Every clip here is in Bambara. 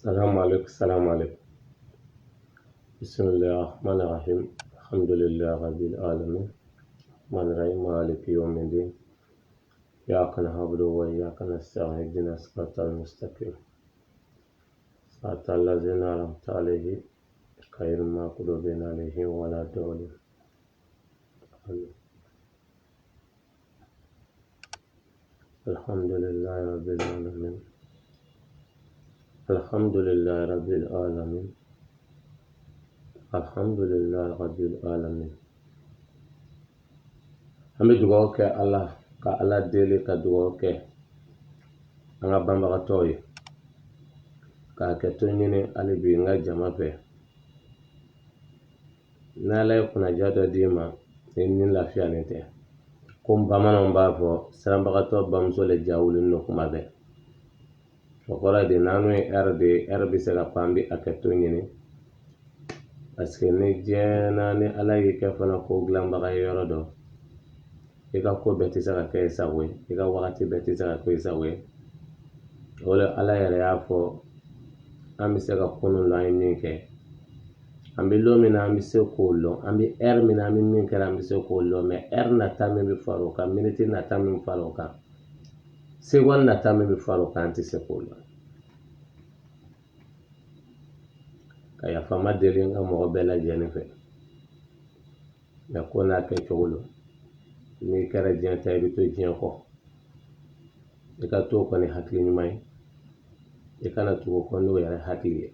السلام عليكم. بسم الله الرحمن الرحيم. الحمد لله رب العالمين الرحمن الرحيم مالك يوم الدين إياك نعبد وإياك نستعين اهدنا الصراط المستقيم صراط الذين أنعمت عليهم غير المغضوب عليهم ولا الضالين. الحمد لله رب العالمين الحمد لله رب العالمين الحمد لله رب العالمين. Hami dugaw kɛ Allah ka Allah deli ka dugaw kɛ an ka banbagatɔw ye ka hakɛto ɲini hali bi n ka jama fɛ. Ni Ala ye kunnaja dɔ d'i ma ni lafiyalen tɛ ko bamananw b'a fɔ siranbagatɔ bamuso le ja wulilen don kuma bɛɛ. O kɔrɔ de n'an ye heure bɛ se ka fɔ an bɛ hakɛto ɲini parce que ni diɲɛ na ni Ala y'i kɛ fana ko dilanbaga ye yɔrɔ dɔ i ka ko bɛɛ tɛ se ka kɛ i sago ye, i ka wagati bɛɛ tɛ se ka kɛ i sago ye. O la Ala yɛrɛ y'a fɔ an bɛ se ka kunun dɔn an ye min kɛ, an bɛ don min na an bɛ se k'o dɔn, an bɛ heure min na an bɛ min kɛ an bɛ se k'o dɔn, mais heure nata min bɛ fara o kan, minute nata min bɛ fara o kan, seconde nata min bɛ fara o kan an tɛ se k'o dɔn. Ka yafama deli n ka mɔgɔ bɛɛ lajɛlen fɛ, mais ko n'a kɛcogo don. N'i kɛra diɲɛ ta i bɛ to diɲɛ kɔ, i ka to kɔni hakili ɲuman ye, i kana tugu kɔ n'o yɛrɛ hakili ye.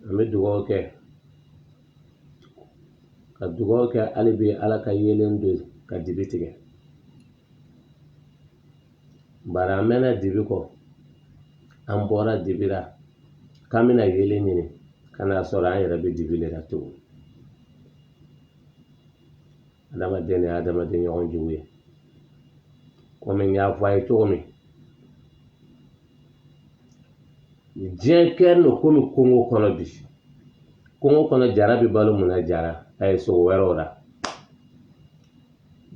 An bɛ dugawu kɛ ka dugawu kɛ hali bi Ala ka yelen don ka dibi tigɛ. Bari an mɛnna dibi kɔ, an bɔra dibi la k'an bɛna yelen ɲini ka n'a sɔrɔ an yɛrɛ bɛ dibi le la tugun. Adamaden de ye adamaden ɲɔgɔn jugu ye. Komi n y'a fɔ a ye cogo min, diɲɛ kɛlen don komi kungo kɔnɔ bi. Kungo kɔnɔ jara bɛ balo mun na jara a ye sogo wɛrɛw la.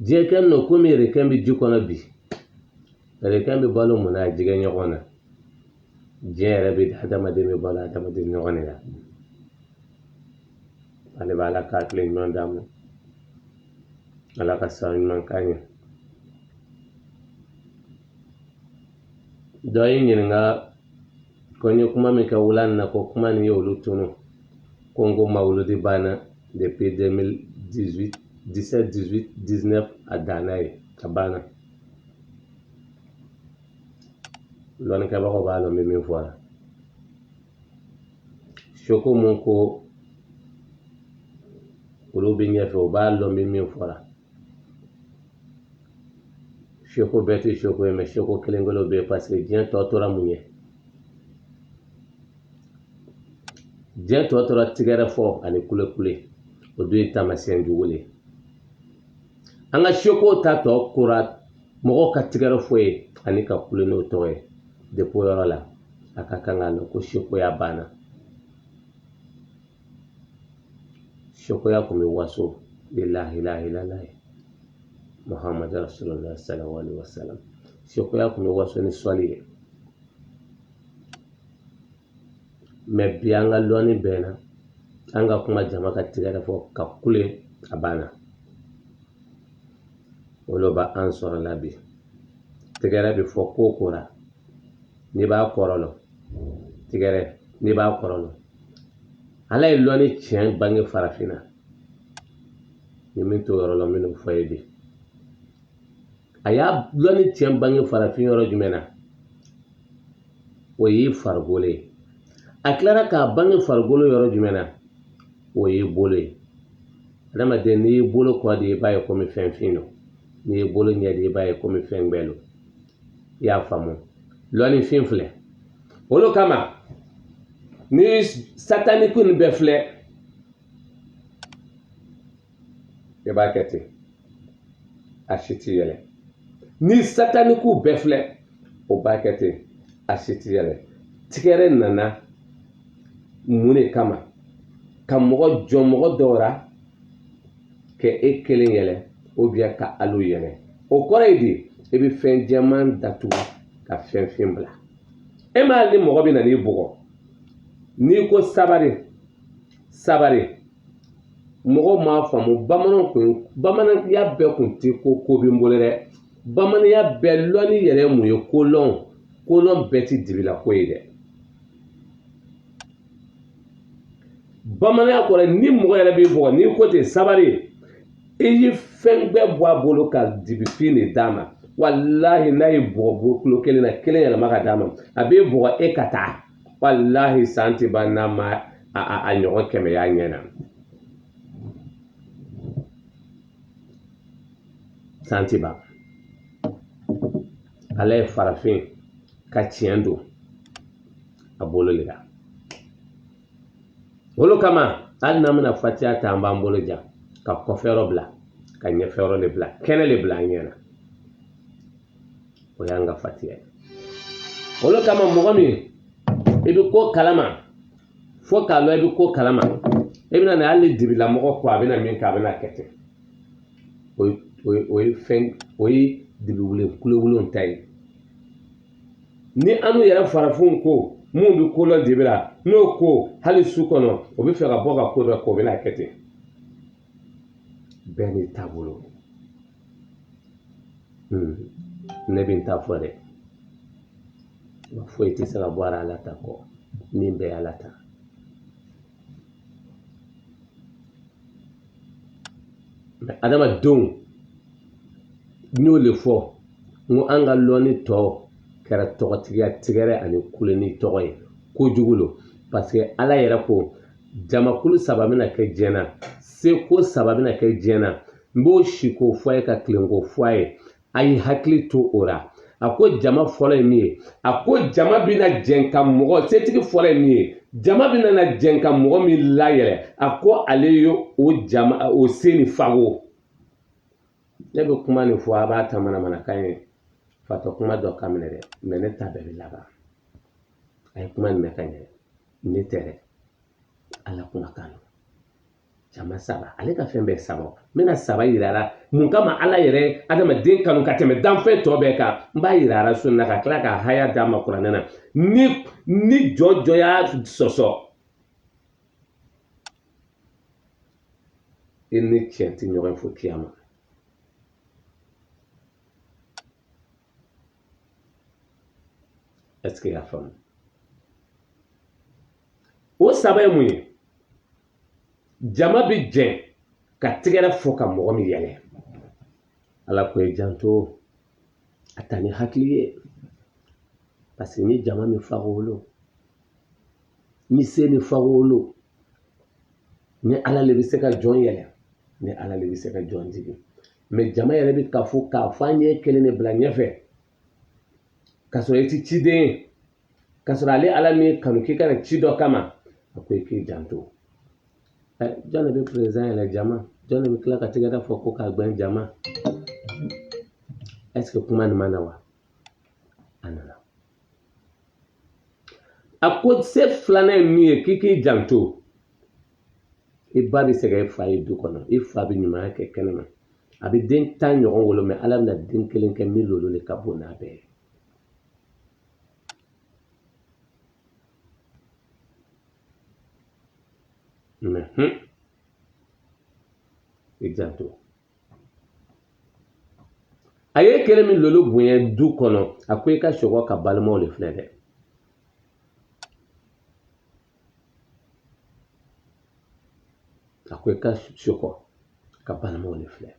Diɲɛ kɛlen don komi requin bɛ ji kɔnɔ bi. Requin bɛ balo mun na jɛgɛ ɲɔgɔn na. Diɲɛ yɛrɛ bɛ adamaden bɛ balo adamaden ɲɔgɔn de la. Ale b'a la ka hakili ɲuman d'a ma. Ala ka sara ɲuman k'an ye. Dɔ ye n ɲininka ko n ye kuma min kɛ wula in na ko kuma nin ye olu tunu ko n ko mawuludi banna depuis 2018, 17, 18, 19 a danna ye a banna. Dɔnnikɛbagaw b'a dɔn n bɛ min fɔ la. Soko mun ko olu bɛ ɲɛfɛ u b'a dɔn n bɛ min fɔ la. Soko bɛɛ tɛ soko ye mais soko kelen kelenw bɛ yen parce que diɲɛ tɔ tora mun ye? Diɲɛ tɔ tora tigɛrɛ fɔ ani kule o dun ye taamasiyɛn jugu le ye. An ka soko ta tɔ kora mɔgɔw ka tigɛrɛ fɔ ye ani ka kule n'o tɔgɔ ye depuis o yɔrɔ la a ka kan k'a dɔn ko sokoya banna. Sokoya tun bɛ waso lillahi la ilaha illallah Muhammadu Rasulullah sallallahu alaihi wasallam. Sokoya tun bɛ waso ni sɔli ye. Mais bi an ka lɔnni bɛnna an ka kuma jama ka tigɛrɛ fɔ ka kule a banna. Olu b'an sɔrɔ la bi. Tigɛrɛ bɛ fɔ ko ko la n'i b'a kɔrɔ dɔn tigɛrɛ n'i b'a kɔrɔ dɔn. Ala ye lɔnni tiɲɛ bange farafinna. Ni min t'o yɔrɔ la n bɛ n'o fɔ ye bi. A y'a lɔnni tiɲɛ bange farafin yɔrɔ jumɛn na? O y'i farikolo ye. A tilara k'a bange farikolo yɔrɔ jumɛn na? O y'i bolo ye. Adamaden n'i y'i bolo kɔ de i b'a ye komi fɛn fin don. N'i y'i bolo ɲɛ de i b'a ye komi fɛn gbɛ don. I y'a faamu. Lɔnni fin filɛ. Olu kama ni sataniku nin bɛɛ filɛ i b'a kɛ ten a si t'i yɛlɛ. Ni sataniku bɛɛ filɛ o b'a kɛ ten a si t'i yɛlɛ. Tigɛrɛ nana mun de kama? Ka mɔgɔ jɔ mɔgɔ dɔw la ka e kelen yɛlɛ ou bien ka alu yɛlɛ. O kɔrɔ ye di? I bɛ fɛn jɛman datugu ka fɛn bila e ma ni mɔgɔ bɛ na n'i bugɔ n'i ko sabari mɔgɔ m'a faamu bamananya bɛɛ kun tɛ ko bɛ n bolo dɛ bamananya bɛɛ lɔnni yɛrɛ mun ye kolɔn bɛɛ ti dibila ko ye dɛ bamananya kɔrɔ ni mɔgɔ yɛrɛ b'i bugɔ n'i ko ten sabari i ye fɛn bɛɛ bɔ a bolo ka dibifin de d'a ma walahi n'a ye bugɔ kulo kelen na kelen yɛlɛma ka d'a ma a b'e bugɔ e ka taa walahi san tɛ ban n'a ma a ɲɔgɔn kɛmɛ y'a ɲɛ na san tɛ ban ala ye farafin ka tiɲɛ don a bolo de la olu kama hali n'an bɛna fatiya ta an b'an bolo jan ka kɔfɛ yɔrɔ bila ka ɲɛfɛ yɔrɔ de bila kɛnɛ de bila an ɲɛ na o y'an ka fatiya ye olu kama mɔgɔ min i bɛ ko kalama fo k'a lɔ i bɛ ko kalama i bɛna na hali dibila mɔgɔ ko a bɛna min kɛ a bɛna kɛ ten o ye dibi kulewulen ta ye ni an yɛrɛ farafinw ko mun bɛ ko lɔ dibira n'o ko hali su kɔnɔ o bɛ fɛ ka bɔ ka ko dɔ kɛ o bɛna kɛ ten bɛɛ n'i taabolo ne bɛ n ta fɔ dɛ foyi tɛ se ka bɔ ala ta kɔ ni bɛɛ ye ala ta adamadenw n y'o de fɔ n ko an ka lɔnni tɔ kɛra tɔgɔtigiya tigɛrɛ ani kulenni tɔgɔ ye kojugu lo parce que ala yɛrɛ ko jamakulu 3 bɛna kɛ diɲɛ na seko 3 bɛna kɛ diɲɛ na n b'o si k'o fɔ a ye ka tilen k'o fɔ a ye a ye hakili to o la a ko jama fɔlɔ ye min ye a ko jama bɛna jɛn ka mɔgɔ setigi fɔlɔ ye min ye jama bɛna jɛn ka mɔgɔ min layɛlɛ a ko ale ye o se ni fago ne bɛ kuma nin fɔ a b'a ta manamanakan ye fatɔ kuma dɔ ka minɛ dɛ mɛ ne ta bɛɛ bɛ laban a ye kuma nin mɛn ka ɲɛ ne tɛ dɛ ala kumakan don jama 3 ale ka fɛn bɛɛ 3 n bɛna 3 yira la mun kama ala yɛrɛ adamaden kanu ka tɛmɛ danfɛn tɔ bɛɛ kan n b'a yira la sunna ka tila ka haya d'a ma kuranɛ na ni jɔ y'a sɔsɔ i ni tiɲɛ tɛ ɲɔgɔn fo kiyama est-ce que y'a faamu o 3 ye mun ye jama bi jɛn ka tigɛrɛ fɔ ka mɔgɔ min yɛlɛ ala ko ye janto a ta ni hakili ye parce que ni jama min fagolo ni se min fagolo ni ala le bɛ se ka jɔn yɛlɛ ni ala le bɛ se ka jɔn jigin mais jama yɛrɛ bɛ ka fɔ k'a fɔ an ye kelen de bila ɲɛfɛ k'a sɔrɔ i tɛ ciden ye k'a sɔrɔ ale ala min kanu k'i kana ci dɔ kama a ko i k'i janto jɔn de bɛ président yɛlɛ jama jɔn de bɛ tila ka tigɛrɛ fɔ ko k'a gbɛn jama est-ce que kuma nin ma na wa a nana a ko se 2nan ye min ye k'i k'i janto i ba bɛ sɛgɛn i fa ye du kɔnɔ i fa bɛ ɲumanya kɛ kɛnɛma a bɛ den 10 ɲɔgɔn wolo mais ala bɛna den 1 kɛ min olu de ka bon n'a bɛɛ ye i janto a ye kelen min lolo bonya du kɔnɔ a ko i ka sɔgɔ ka balimaw de filɛ dɛ a ko i ka sɔgɔ ka balimaw de filɛ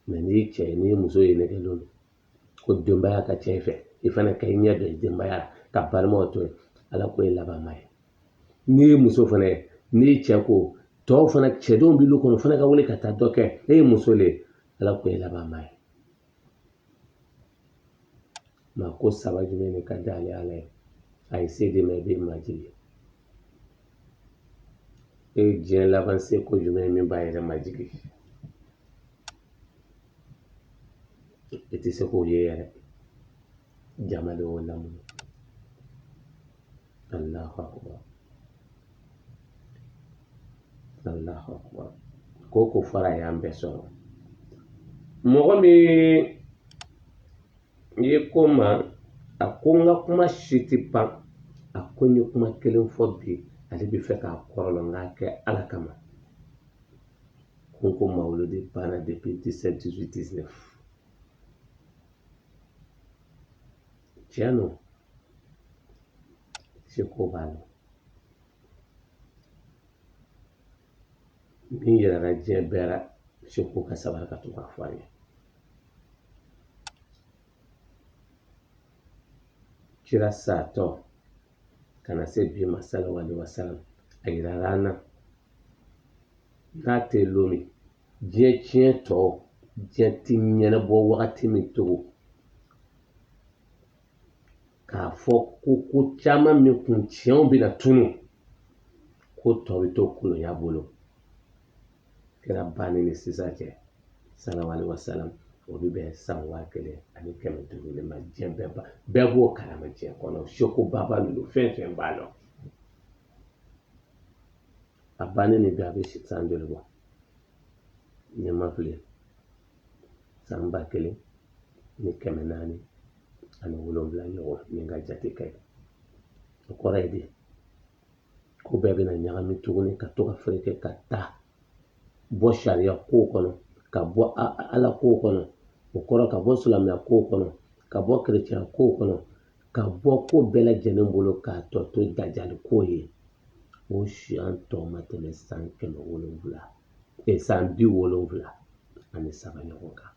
mais n'i cɛ ye n'i muso ye nɛgɛ lolo ko denbaya ka cɛ i fɛ i fana ka i ɲɛ dɔn denbaya ka balimaw to ye ala ko ye laban ma ye n'i ye muso fana ye n'i cɛ ko tɔw fana cɛdenw b'i lu kɔnɔ fana ka wuli ka taa dɔ kɛ e ye muso le ye ala ko ye laban ma ye ma ko 3 jumɛn de ka di ale ala ye a ye se de ma i bɛ majigi e ye diɲɛ laban se ko jumɛn min b'a yɛrɛ majigi i tɛ se k'o ye yɛrɛ jama de y'o lamunɛ allahu akbar allahu akbar ko fara y'an bɛɛ sɔrɔ mɔgɔ min ye koma a ko n ka kuma si tɛ pan a ko n ye kuma kelen fɔ bi ale bɛ fɛ k'a kɔrɔlɔ n k'a kɛ ala kama ko n ko mawuludi banna depuis 17 18 19 tiɲɛ don seko b'a la min yɛrɛra diɲɛ bɛɛ la seko ka sabali ka to k'a fɔ an ye kira satɔ ka na se bi ma sallallahu alaihi wasallam a yirala an na n'a tɛ lomi diɲɛ tiɲɛ tɔ diɲɛ ti ɲɛnabɔ wagati min togo k'a fɔ ko caman min kun tiɲɛw bɛna tunu ko tɔ bɛ to kolonya bolo kira banni ni sisan cɛ sallallahu alaihi wasallam o bɛ bɛn san 1500 de ma diɲɛ bɛɛ b'o kalama diɲɛ kɔnɔ seko baba ninnu fɛn b'a la a banni ni bi a bɛ san joli bɔ ɲɛ ma fili san 1407 ɲɔgɔn min ka jate kɛ o kɔrɔ ye di ko bɛɛ bɛna ɲagami tuguni ka to ka feere ka taa bɔ sariya kow kɔnɔ ka bɔ ala kow kɔnɔ o kɔrɔ ka bɔ silamɛya kow kɔnɔ ka bɔ kerecɛnya kow kɔnɔ ka bɔ ko bɛɛ lajɛlen bolo k'a tɔ to dajali ko ye o siyan tɔ ma tɛmɛ san 700 san 73 ɲɔgɔn kan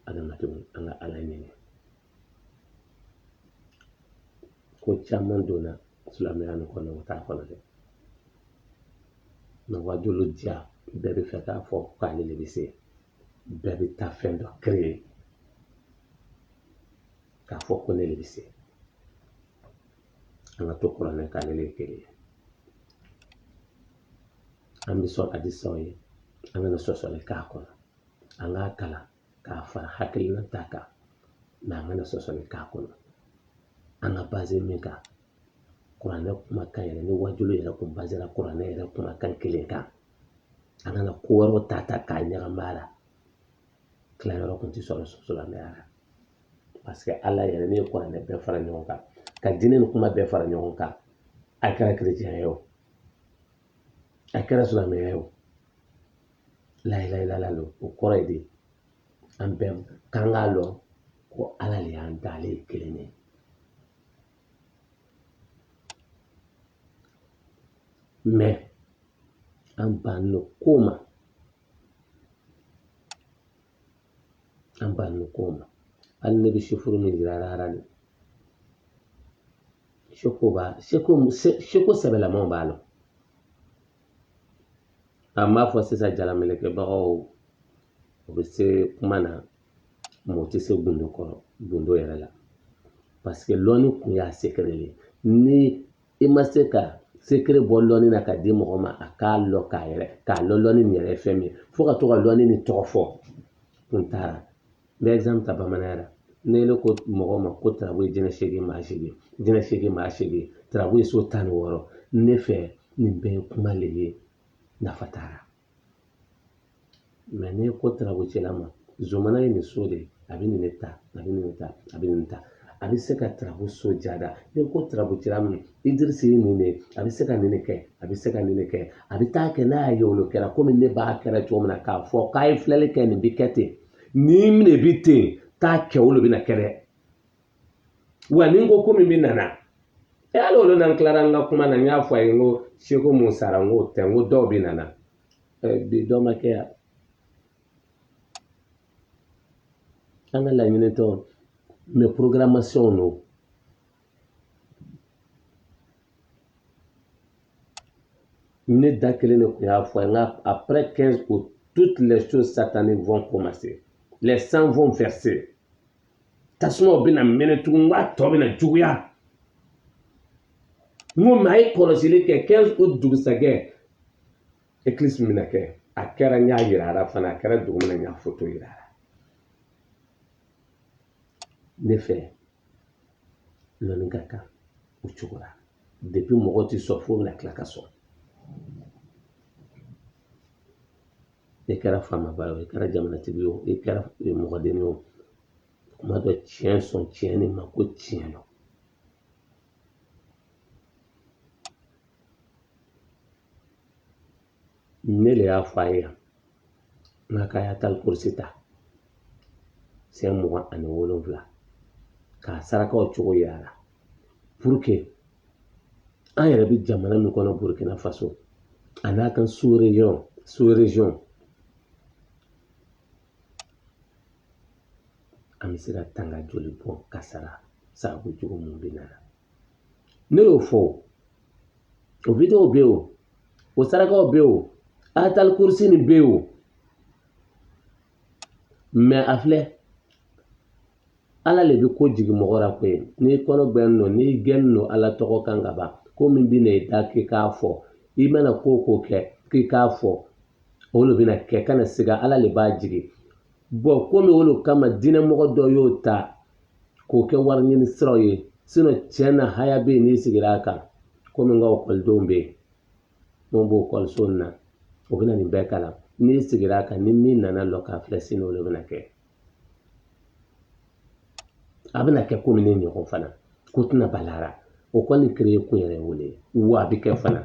adamadenw an ka ala ɲini ko caman donna silamɛya nin kɔnɔ o t'a kɔnɔ dɛ nka wajulu diya bɛɛ bɛ fɛ k'a fɔ k'ale de bɛ se bɛɛ bɛ taa fɛn dɔ créer k'a fɔ ko ne de bɛ se an ka to kuranɛ k'ale de ye kelen ye an bɛ sɔn hadisaw ye an kana sɔsɔli k'a kɔnɔ an k'a kalan k'a fara hakilina ta kan mɛ an kana sɔsɔli k'a kɔnɔ an ka base min kan kuranɛ kumakan yɛrɛ ni wajulu yɛrɛ kun basera kuranɛ yɛrɛ kumakan kelen kan an kana ko wɛrɛw ta k'a ɲagami a la tilayɔrɔ kun tɛ sɔrɔ silamɛya la parce que ala yɛrɛ ne ye kuranɛ bɛɛ fara ɲɔgɔn kan ka diinɛ ni kuma bɛɛ fara ɲɔgɔn kan a kɛra kerecɛnya ye o a kɛra silamɛya ye o la ilaha illallah o kɔrɔ ye di an bɛɛ k'an k'a lɔn ko ala de y'an da ale ye kelen ye mɛ an banno ko ma hali ne bɛ sifuru min jira ara ni seko sɛbɛlamaw b'a la an b'a fɔ sisan jalamelekɛbagaw o bɛ se kuma na mɔgɔ tɛ se gundo yɛrɛ la parce que lɔnni kun y'a secret ye ni i ma se ka secret bɔ lɔnni na ka di mɔgɔ ma a k'a lɔ k'a lɔ lɔnni nin yɛrɛ ye fɛn min ye fo ka to ka lɔnni nin tɔgɔ fɔ kun taara n bɛ exemple ta bamananya la ne ko mɔgɔ ma ko tarabu ye jinɛ 8 maa 8 jinɛ 8 maa 8 tarabu ye so 16 ne fɛ nin bɛɛ ye kuma le ye nafa t'a la mɛ ne ko tarabu cɛla ma zomana ye nin so de a bɛ nin ta a bɛ nin ta a bɛ nin ta a bɛ se ka tarabu so jada ne ko tarabu cɛla min Idirisi ye nin de a bɛ se ka nin de kɛ a bɛ se ka nin de kɛ a bɛ taa kɛ n'a ye olu kɛra komi ne b'a kɛra cogo min na k'a fɔ k'a ye filɛli kɛ nin bɛ kɛ ten ni de bɛ ten t'a kɛ olu bɛ na kɛ dɛ wa ni ko min bɛ nana hali olu n'an tilara an ka kuma na n y'a fɔ a ye n ko seko mun sara n ko tɛ n ko dɔw bɛ nana bi dɔ ma kɛ yan an ka laɲini tɔ mais programmation no ne da kelen de kun y'a fɔ n ka après 15 août toutes les choses sataniques vont commencer les sangs vont verser tasumaw bɛna mɛnɛ tugun n k'a tɔ bɛna juguya n ko mɛ a ye kɔlɔsili kɛ 15 août dugusajɛ éclipse min bɛna kɛ a kɛra n y'a yira a la fana a kɛra dugu min na n y'a photo yira a la ne fɛ lɔnni ka kan o cogo la depuis mɔgɔw tɛ sɔn fo bɛna tila ka sɔn i kɛra faamaba ye o i kɛra jamanatigi o i kɛra mɔgɔden o kuma dɔ tiɲɛ sɔn tiɲɛ ni ma ko tiɲɛ don ne le y'a fɔ a ye n ka ayatal kursi ta sen 27 k'a sarakaw cogo yira la pour que an yɛrɛ bɛ jamana min kɔnɔ Burkina Faso a n'a ka sous-région an bɛ se ka tanga joli bɔn ka sara sababu cogo mun bɛ na ne y'o fɔ o video bɛ yen o sarakaw bɛ yen o ayatal kursi ni bɛ yen o mais a filɛ ala le bɛ ko jigi mɔgɔ la koyi n'i kɔnɔ gbɛn nɔ n'i gɛn nɔ ala tɔgɔ kan ka ban ko min bɛ na i da k'i k'a fɔ i mana ko kɛ k'i k'a fɔ o le bɛna kɛ kana siga ala le b'a jigi bɔn komi olu kama diinɛmɔgɔ dɔ y'o ta k'o kɛ wari ɲini siraw ye tiɲɛ na haya bɛ yen n'i sigira a kan komi n ka ekɔlidenw bɛ yen mun b'o ekɔliso in na o bɛna nin bɛɛ kalan n'i sigira a kan ni min nana lɔ k'a filɛ sini o le bɛna kɛ a bɛna kɛ komi ne ɲɔgɔn fana ko tɛna balara o kɔni kere ye kun yɛrɛ wele wa a bɛ kɛ fana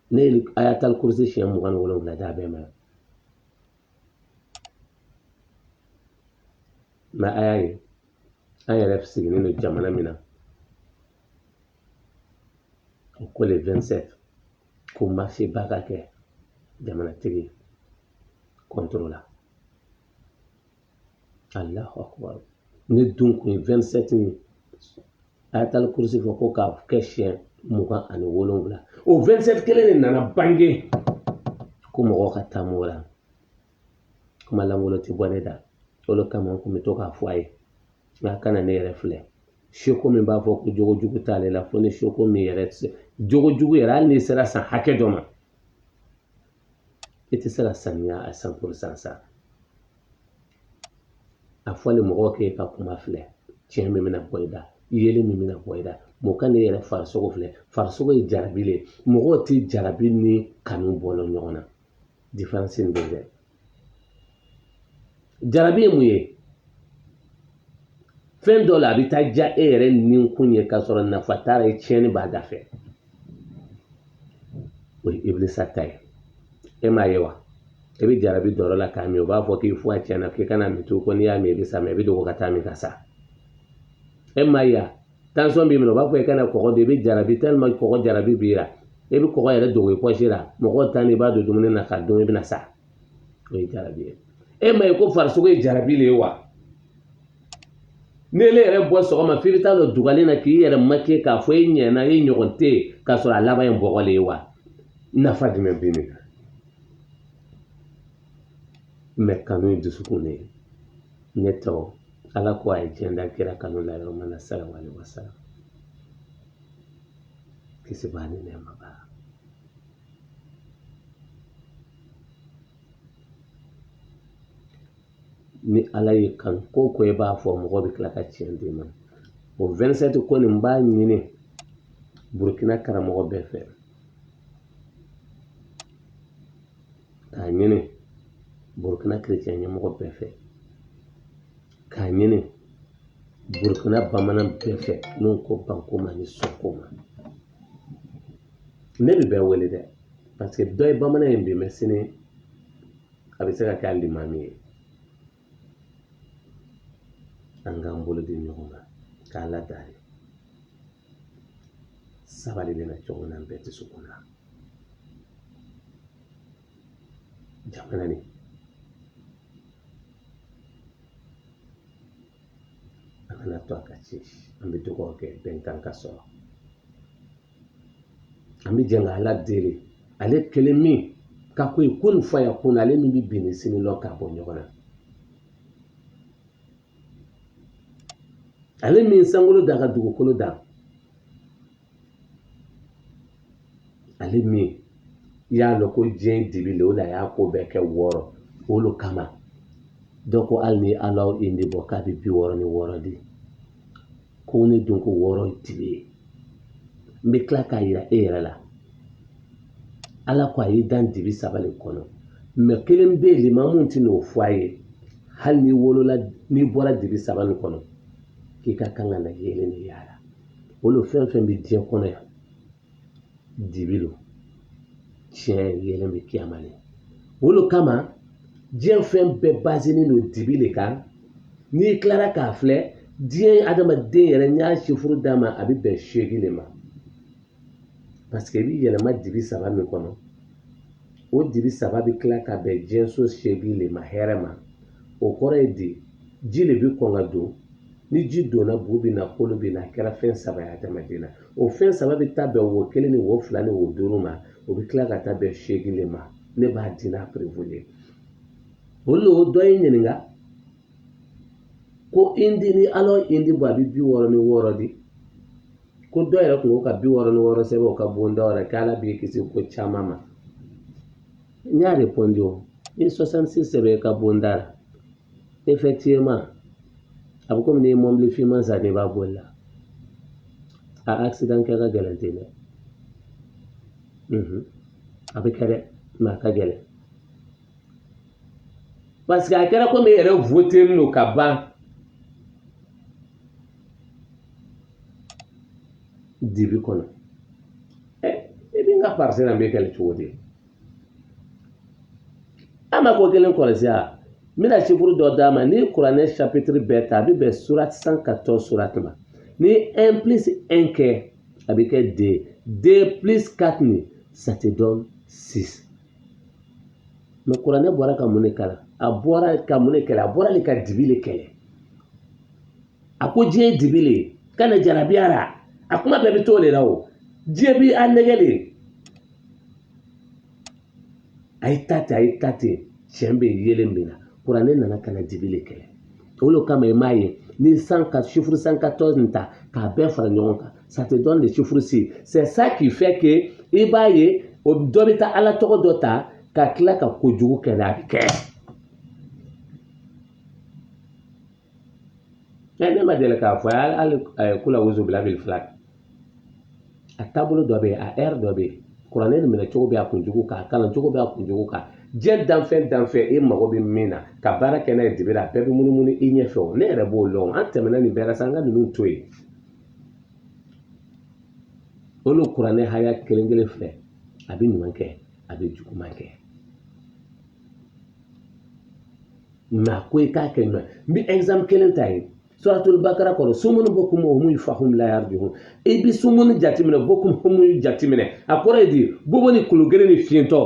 ne ye ayatal kursi siɲɛ 27 d'a bɛɛ ma mɛ a y'a ye an yɛrɛ sigilen don jamana min na o ko le 27 ko marché ba ka kɛ jamanatigi contrôle la Allahu akbar ne dun kun ye 27 min ayatal kursi fɔ ko k'a kɛ siɲɛ 27 o 27 kelen de nana bange ko mɔgɔw ka taa m'o la kuma lankolon tɛ bɔ ne da o le kama n kun bɛ to k'a fɔ a ye nka kana ne yɛrɛ filɛ seko min b'a fɔ ko jogo jugu t'ale la fo ni seko min yɛrɛ tɛ se jogo jugu yɛrɛ hali n'i sera san hakɛ dɔ ma i tɛ se ka saniya a 100% sa a fɔli mɔgɔw k'e ka kuma filɛ tiɲɛ min bɛna bɔ i da yeli min bɛna bɔ i da mɔgɔ ka ne yɛrɛ farisogo filɛ farisogo ye jarabi le mɔgɔw tɛ jarabi ni kanu bɔlɔ ɲɔgɔn na différence in bɛ dɛ jarabi ye mun ye fɛn dɔ la a bɛ taa ja e yɛrɛ ninkun ye k'a sɔrɔ nafa t'a la tiɲɛni b'a da fɛ o ye ibilisa ta ye e m'a ye wa e bɛ jarabi dɔrɔ la k'a min o b'a fɔ k'i fɔ a tiɲɛna k'i kana min to ko n'i y'a min i bɛ sa mɛ i bɛ dogo ka taa min ka sa e m'a ye wa tension b'i minɛ o b'a fɔ i kana kɔgɔ de i bɛ jarabi tellement kɔgɔ jarabi b'i la i bɛ kɔgɔ yɛrɛ dogo i pɔsi la mɔgɔw ta ni i b'a don dumuni na k'a dun i bɛna sa o ye jarabi ye e m'a ye ko farisogo ye jarabi le ye wa n'ele yɛrɛ bɔ sɔgɔma f'i bɛ taa dɔ dugalen na k'i yɛrɛ make k'a fɔ e ɲɛna e ɲɔgɔn tɛ yen k'a sɔrɔ a laban ye bɔgɔ le ye wa nafa jumɛn bɛ nin kan mɛ kanu ye dusukun de ye ne tɔgɔ ala ko a ye diɲɛ da kira kanu la yɔrɔ min na sallallahu alaihi wasallam kisi b'a ni nɛɛma b'a ni ala ye kanu ko ko e b'a fɔ mɔgɔ bɛ tila ka tiɲɛ d'i ma o 27 ko nin b'a ɲini burukina karamɔgɔ bɛɛ fɛ k'a ɲini burukina kerecɛn ɲɛmɔgɔ bɛɛ fɛ k'a ɲini burukina bamanan bɛɛ fɛ n'o ko banko ma ni sɔnko ma ne bɛ bɛɛ wele dɛ parce que dɔ ye bamanan in bi mɛ sini a bɛ se ka kɛ alimami ye an k'an bolo di ɲɔgɔn ma k'a ladari sabali bɛ na cogo min na an bɛɛ dusukun na jamana nin an kana to a ka ci an bɛ dugawu kɛ bɛnkan ka sɔrɔ an bɛ jɛn ka ala deli ale kelen min ka ko ye kun faya kun ale min bɛ bin ni sini lɔ k'a bɔ ɲɔgɔn na ale min sankolo da ka dugukolo da ale min y'a lɔn ko diɲɛ dibi le o la a y'a ko bɛɛ kɛ 6 olu kama dɔ ko hali ni ala ye ne bɔ k'a bɛ 66 di ko ne dun ko 6 ye dibi ye n bɛ tila k'a yira e yɛrɛ la ala ko ayi dan dibi sabali kono me kelen be limamun ti no foye hal ni wolola ni bora dibi sabali kono ki ka kanga na yele ni yala wolo fen bi die kono ya dibilo tien yele bi kiamale wolo kama die fen be bazini no dibile kan ni clara ka fle die adama de yere nya shifuru dama abi be shegile ma parce que bi yele ma dibi sabali kono o dibi sababi kila ka bɛ jɛnso seegin le ma hɛrɛ ma o kɔrɔ ye di ji le bi kɔn ka don ni ji donna bu bi na kolo bi na a kɛra fɛn saba ye adamaden na o fɛn saba bi taa bɛn wo kelen ni wo fila ni wo duuru ma o bi kila ka taa bɛn seegin le ma ne b'a di n'a prévoler o lo dɔ ye ɲininka ko indi ni ala indi bɔ a bi 66 di ko dɔ yɛrɛ kun ko ka 66 sɛbɛn o ka bon dɔ yɛrɛ k'ala b'i kisi ko caman ma n'y a répondu. In 66 c'est ka bondara. Effectivement, abu comme ni mom li fi man sa ne ba bolla. A accident ka galante ne. Abu kare ma ka gele. Parce que akara ko me yere voter no ka ba. Dibi kono. E bi nga parcelle ambe kele chodi. Ama ko kelen kɔlɔsiya mina chiffre dɔ d'a ma ni kuranɛ chapitre bɛɛ ta a bɛ bɛn surat 114 surat ma ni 1 plus 1 kɛ a bɛ kɛ 2 plus 4 ni ça te donne 6 mais kuranɛ bɔra ka mun de kala a bɔra ka mun de kɛlɛ a bɔra le ka dibi le kɛlɛ a ko diɲɛ dibi le kana jarabiyara a kuma bɛɛ bɛ t'o de la o diɲɛ bi a nɛgɛ le ay tate chembe yele mbina kuranɛ nana kana dibile kɛlɛ olo kama emaye ni 104 chiffre 114 nta ka bɛɛ fara ɲɔgɔn kan ça te donne le chiffre 6 c'est ça qui fait que ibaye o dɔ bɛ taa ala tɔgɔ dɔ ta ka tila ka kojugu kɛ n'a bɛ kɛ ne ma deli k'a fɔ hali kula wuzu bila bil filak a taabolo dɔ bɛ yen a air dɔ bɛ yen kuranɛ minɛ cogo bɛ a kunjugu kan kalan cogo bɛ a kunjugu kan diɲɛ danfɛn e mago bɛ min na ka baara kɛ n'a ye dibi la a bɛɛ bɛ munumunu i ɲɛfɛ o ne yɛrɛ b'o lɔn an tɛmɛna nin bɛɛ la sa an ka ninnu to yen olu kuranɛ haya kelen kelen filɛ a bɛ ɲuman kɛ a bɛ juguman kɛ mɛ a ko i k'a kɛ ɲuman n bɛ exemple kelen ta yen suratul bakara kɔrɔ sumuni bokum hum yufahum la yarjuhun i bi sumuni jateminɛ bokum hum jateminɛ a kɔrɔ ye di bobo ni kulogeren ni fiɲɛtɔ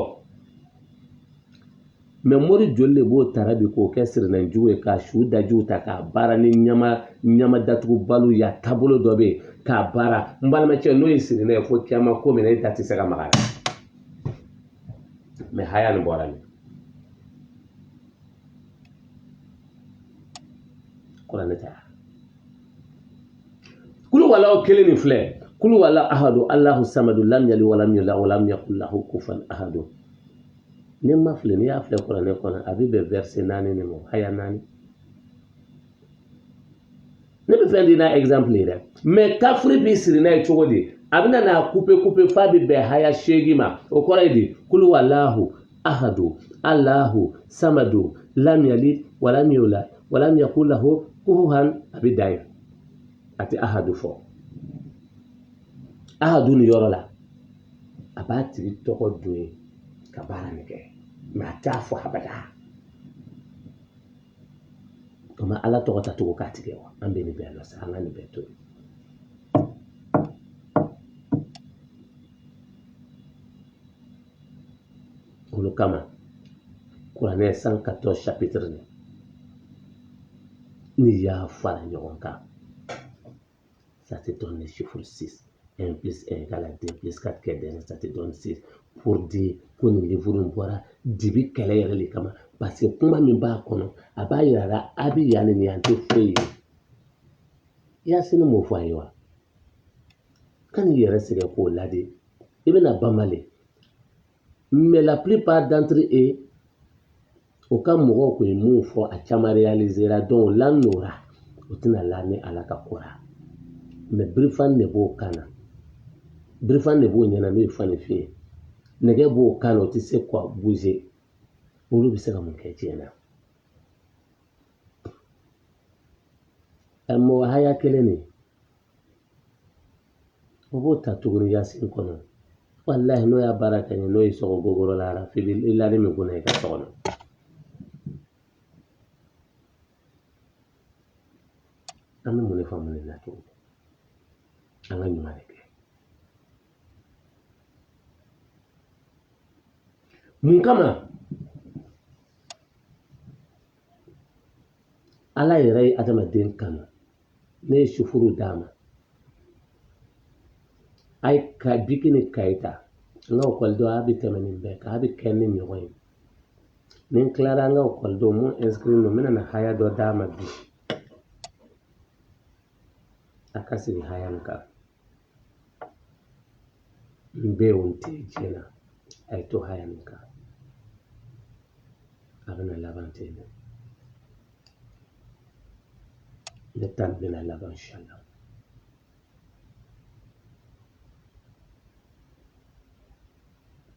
mɛ mori joli de b'o tara bi k'o kɛ sirinɛjugu ye k'a su dajiw ta k'a baara ni ɲama datugu balo ya taabolo dɔ bɛ yen k'a baara n balimacɛ n'o ye sirinɛ ye fo kiyama ko min na e ta tɛ se ka maga mɛ haya nin bɔra min kuranɛ ta kulu wala kelen ni filɛ kulu wala ahadu allahu samadu lam yali walam yulad walam yakul lahu kufuwan ahadu ne ma filɛ n'i y'a filɛ kuranɛ kɔnɔ a bɛ bɛn verset 4 de ma haya 4 ne bɛ fɛn di n'a exemple ye dɛ mais kafiri bi siri n'a ye cogo di a bɛna n'a coupe f'a bɛ bɛn haya 8 ma o kɔrɔ ye di kulu wallahu ahadu allahu samadu lam yalid walam yulad walam yakul lahu kufuwan a bɛ dan yen a tɛ ahadu fɔ ahadu ni yɔrɔ la a b'a tigi tɔgɔ don yen ka baara nin kɛ mɛ a t'a fɔ abada o ma ala tɔgɔ ta cogo k'a tigɛ wa an bɛ nin bɛɛ la sa an ka nin bɛɛ to yen olu kama kuranɛ 114 chapitre n'i y'a fara ɲɔgɔn kan ça te donne le chiffre 6 1 plus 1 égale à 2 plus 4 kɛ ça te donne 6 pour dire ko nin livre in bɔra dibi kɛlɛ yɛrɛ de kama parce que kuma min b'a kɔnɔ a b'a yira la a bɛ yan nin yan tɛ foyi ye Yasini m'o fɔ a ye wa kan i yɛrɛ sɛgɛn k'o ladi i bɛna banbali mais la plupart d'entre eux o ka mɔgɔw kun ye mun fɔ a caman réalisera donc la nora o tɛna la ni ala ka kora mais birifani de b'o kan na birifani de b'o ɲɛna n'o ye fani fin ye nɛgɛ b'o kan o tɛ se ka bouger olu bɛ se ka mun kɛ diɲɛ na mɔgɔ haya kelen de o b'o ta tuguni yasin kɔnɔ wallahi n'o y'a baara kɛ n'o ye sɔgɔ gogoro la ara fili i lari min kunna i ka so kɔnɔ an bɛ mun de faamu nin na tuguni an ka ɲuman de kɛ mun kama ala yɛrɛ ye adamaden kanu ne ye sufuru d'a ma a ye bikini kayi ta n ka ekɔlidenw a bɛ tɛmɛ nin bɛɛ kan a bɛ kɛ ni ɲɔgɔn ye ni n tilara an ka ekɔlidenw mun inscrit don n bɛna haya dɔ d'a ma bi a ka sigi haya min kan n bɛ yen o tɛ diɲɛ na a ye to haya min kan a bɛna laban ten de ne ta bɛna laban inshallah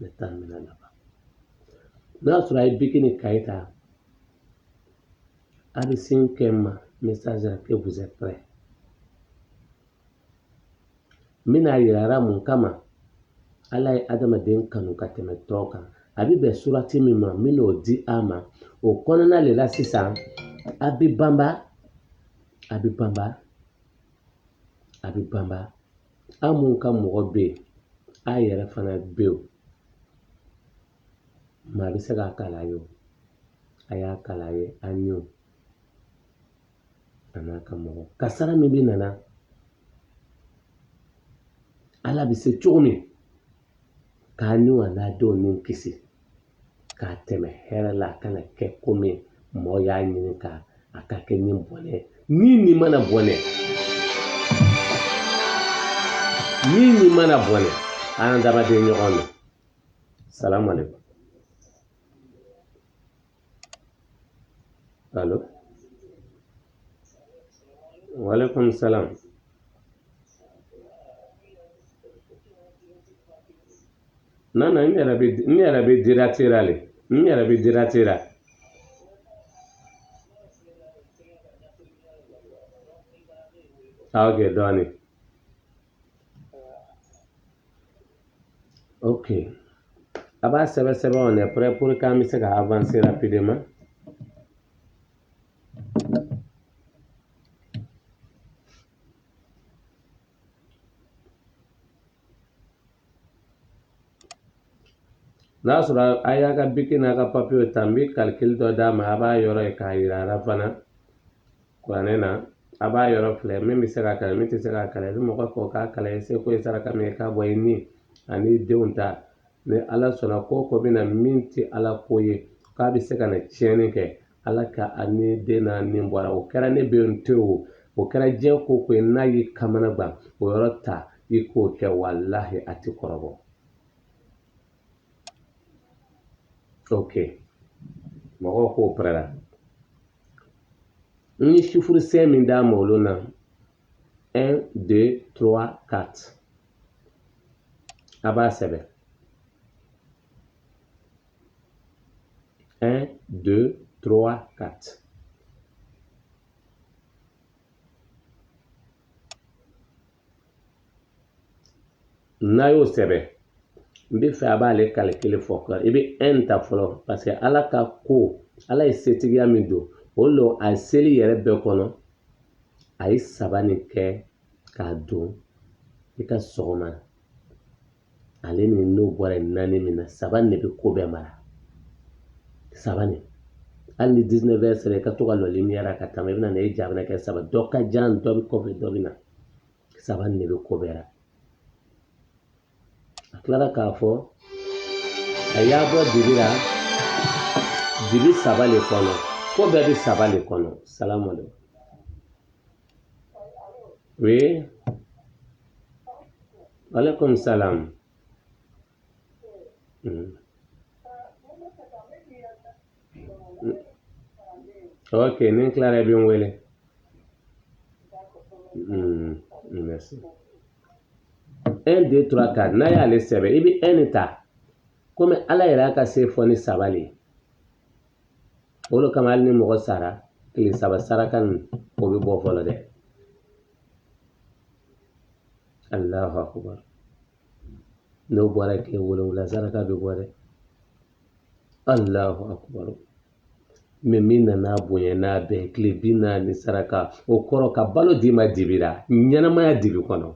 ne ta bɛna laban n'a y'a sɔrɔ a ye bikini kayi ta a bɛ sin kɛ n ma message la que vous êtes prêts n bɛna yirara mun kama ala ye adamaden kanu ka tɛmɛ tɔw kan a bɛ bɛn surati min ma n bɛna o di a ma o kɔnɔna de la sisan a bɛ banba an mun ka mɔgɔ bɛ yen a yɛrɛ fana bɛ yen maa bɛ se k'a kala ye a y'a kala ye an ye a n'a ka mɔgɔ kasara min bɛ nana ala bɛ se cogo min k'a ni a n'a denw ni kisi k'a tɛmɛ hɛrɛ la a kana kɛ komi mɔgɔ y'a ɲini ka a ka kɛ ni bɔnɛ ni nin mana bɔnɛ an adamaden ɲɔgɔn don salamu alaikum allo walaikum salam nana n yɛrɛ bɛ diratira le n yɛrɛ bɛ diratira ok dɔɔni ok a b'a sɛbɛn on est prêt pour k'an bɛ se ka avancer rapidement n'a sɔrɔ a y'a ka biki n'a ka papiye ta n bɛ calcul dɔ d'a ma a b'a yɔrɔ ye k'a yira a la fana kuranɛ na a b'a yɔrɔ filɛ min bɛ se ka kalan min tɛ se ka kalan i bɛ mɔgɔ fɔ k'a kalan i se ko ye saraka min ye k'a bɔ i ni ani denw ta ni ala sɔnna ko ko bɛ na min tɛ ala ko ye k'a bɛ se ka na tiɲɛni kɛ ala ka a ni den n'a ni bɔra o kɛra ne bɛ n te o kɛra diɲɛ ko ko ye n'a y'i kamana gan o yɔrɔ ta i k'o kɛ walahi a tɛ kɔrɔbɔ ok mɔgɔw k'o pɛrɛla n ye chiffre 5 min d'a ma olu na 1 2 3 4 a b'a sɛbɛn 1 2 3 4 n'a y'o sɛbɛn n bɛ fɛ a b'ale calcul fɔ i bɛ 1 ta fɔlɔ parce que ala ka ko ala ye setigiya min don o lo a seli yɛrɛ bɛɛ kɔnɔ a ye 3 nin kɛ k'a don i ka sɔgɔma ale ni n'o bɔra 4 min na 3 nin de bɛ ko bɛɛ mara 3 nin hali ni 19 heures sera i ka to ka lɔli min yɛrɛ ka tama i bɛna na i ja bɛna kɛ 3 dɔ ka jan dɔ bɛ kɔfɛ dɔ bɛ na 3 nin de bɛ ko bɛɛ la a tilara k'a fɔ a y'a bɔ dibi la dibi 3 le kɔnɔ ko bɛɛ bɛ 3 le kɔnɔ salamu alaikum oui alaikum salam ok ni n tilara i bɛ n wele merci 1 2 3 4 n'a y'ale sɛbɛn i bɛ 1 ta comme ala yɛrɛ ka se fɔ ni sabali olu kama hali ni mɔgɔ sara tile saba saraka nin o bɛ bɔ fɔlɔ dɛ Allahu akbar n'o bɔra tile 7 saraka bɛ bɔ dɛ Allahu akbar mais min nana bonya n'a bɛɛ tile 40 saraka o kɔrɔ ka balo d'i ma dibi la ɲɛnamaya dibi kɔnɔ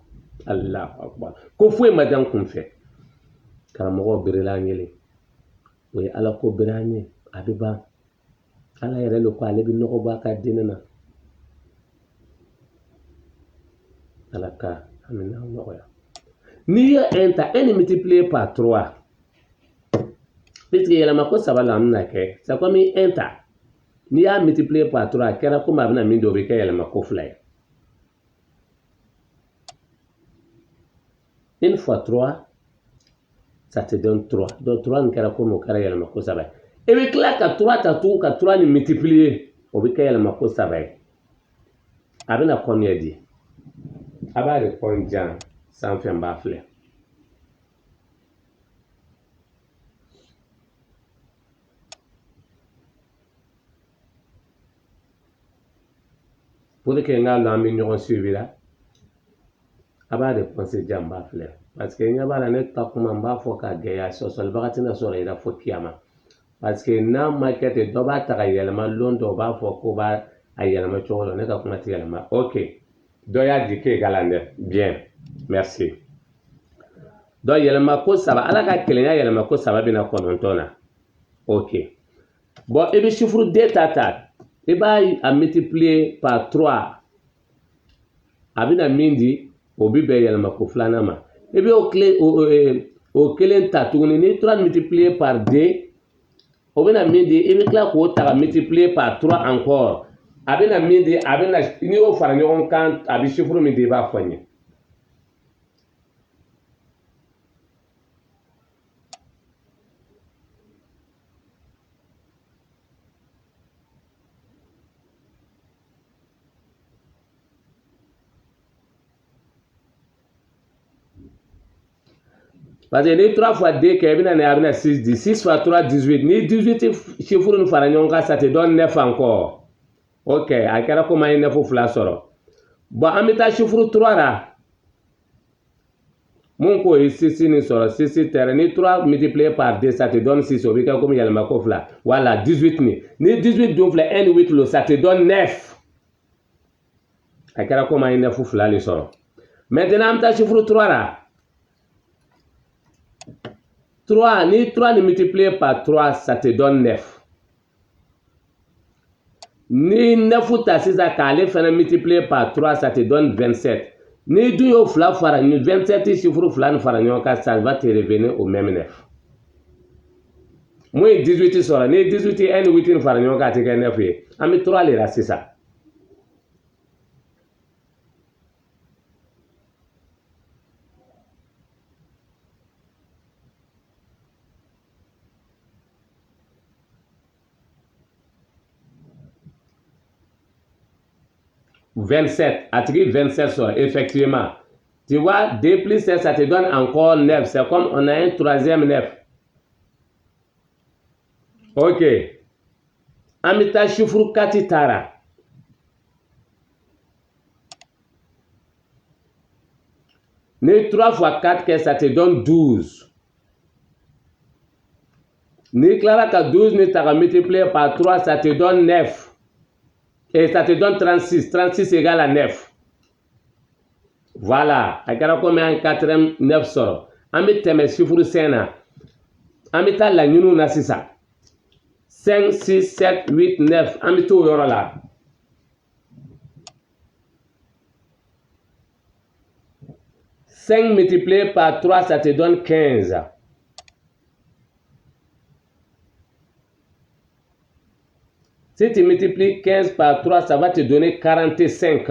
Allahu akbar ko foyi ma dan kun fɛ karamɔgɔ berela an yele o ye ala ko bere an ye a bɛ ban ala yɛrɛ le ko ale bɛ nɔgɔ bɔ a ka dinɛ na ala ka amina nɔgɔya n'i ye un ta un multiplié par 3 puisque yɛlɛma ko 3 la an bɛna kɛ c'est comme un ta n'i y'a multiplié par 3 a kɛra comme a bɛna min don o bɛ kɛ yɛlɛma ko 2 ye 1 fois 3 ça te donne 3 donc 3 nin kɛra comme o kɛra yɛlɛma ko 3 ye i bɛ tila ka 3 ta tugun ka 3 nin multiplier o bɛ kɛ yɛlɛma ko 3 ye a bɛna combien di a b'a répondre jan sanfɛ n b'a filɛ pour que n k'a dɔn an bɛ ɲɔgɔn suivi la a b'a répondre jan n b'a filɛ parce que ɲɛ b'a la ne ka kuma n b'a fɔ ka gɛlɛya sɔsɔlibaga tɛna sɔrɔ i la fo kiyama parce que n'a ma kɛ ten dɔ b'a ta ka yɛlɛma don dɔ b'a fɔ ko b'a a yɛlɛma cogo la ne ka kuma tɛ yɛlɛma ok dɔ y'a di k'e galan dɛ bien merci donc yɛlɛma ko 3 ala ka kelenya yɛlɛma ko 3 bɛna 9 na ok bon i bɛ chiffre 2 ta i b'a a multiplier par 3 a bɛna min di o bɛ bɛn yɛlɛma ko 2 ma i bɛ o kelen ta tuguni ni 3 multiplié par 2 o bɛna min di i bɛ tila k'o ta ka multiplier par 3 encore a bɛna min di a bɛna n'i y'o fara ɲɔgɔn kan a bɛ chiffre min di i b'a fɔ n ye parce que ni 3 fois 2 kɛ i bɛna a bɛna 6 di 6 fois 3 18 ni 18 chiffre nin fara ɲɔgɔn kan ça te donne 9 encore ok a kɛra comme an ye 9 2 sɔrɔ bon an bɛ taa chiffre 3 la mun ko ye 6 nin sɔrɔ 6 tɛrɛ ni 3 multiplié par 2 ça te donne 6 o bɛ kɛ comme yɛlɛma ko 2 voilà 18 ni 18 dun filɛ 1 ni 8 lo ça te donne 9 a kɛra comme an ye 9 2 le sɔrɔ maintenant an bɛ taa chiffre 3 la 3, ni 3 multiplié par 3, ça te donne 9. Ni 9 ta sisan k'ale fana multiplié par 3, ça te donne 27. Ni dun y'o 2 fara 27 chiffre 2 nin fara ɲɔgɔn kan, ça va te revenir au même 9. Mun ye 18 sɔrɔ, ni 18 1 ni 8 nin fara ɲɔgɔn kan a tɛ kɛ 9 ye. An bɛ 3 le la sisan. « 27, a tigi 27 sɔrɔ effectivement. Tu vois, 2 plus 7, ça te donne encore 9. C'est comme on a un troisième 9. Ok. An bɛ taa chiffre 4 taara. Ni 3 fois 4 kɛ, ça te donne 12. Ni tilala ka 12 ni ta ka multiplier par 3, ça te donne 9. Et ça te donne 36. 36 égale à 9. Voilà. A kɛra comme un 4e 9 sɔrɔ. An bɛ tɛmɛ chiffre 5 na. An bɛ taa laɲiniw na sisan. 5, 6, 7, 8, 9. An bɛ t'o yɔrɔ la. « 5 multiplié par 3, ça te donne 15. Si tu multiplies 15 par 3, ça va te donner 45.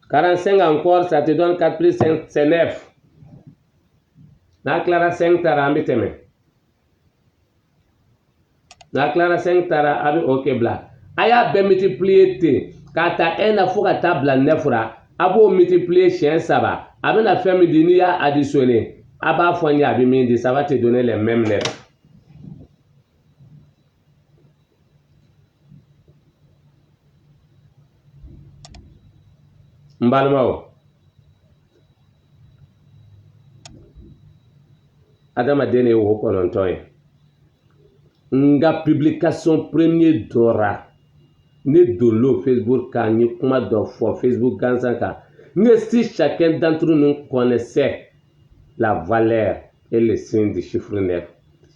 45 encore, ça te donne 4 plus 5, c'est 9. N'a clara 5 tara an bɛ tɛmɛ. N'a clara 5 tara a bɛ ok bila. A y'a bɛɛ multiplier ten k'a ta 1 na fo ka taa bila 9 la. A b'o multiplier siɲɛ 3. A bɛna fɛn min di n'i y'a additionner. Aba Fonya Abimindi, ça va te donner les mêmes lettres. Mbalmao. Adama Dene wo konontoy. Nga publication premier dora. Ne dolo Facebook ka ni kuma do fo Facebook ganzaka. Mais si chacun d'entre nous connaissait la valeur et le signe du chiffre 9,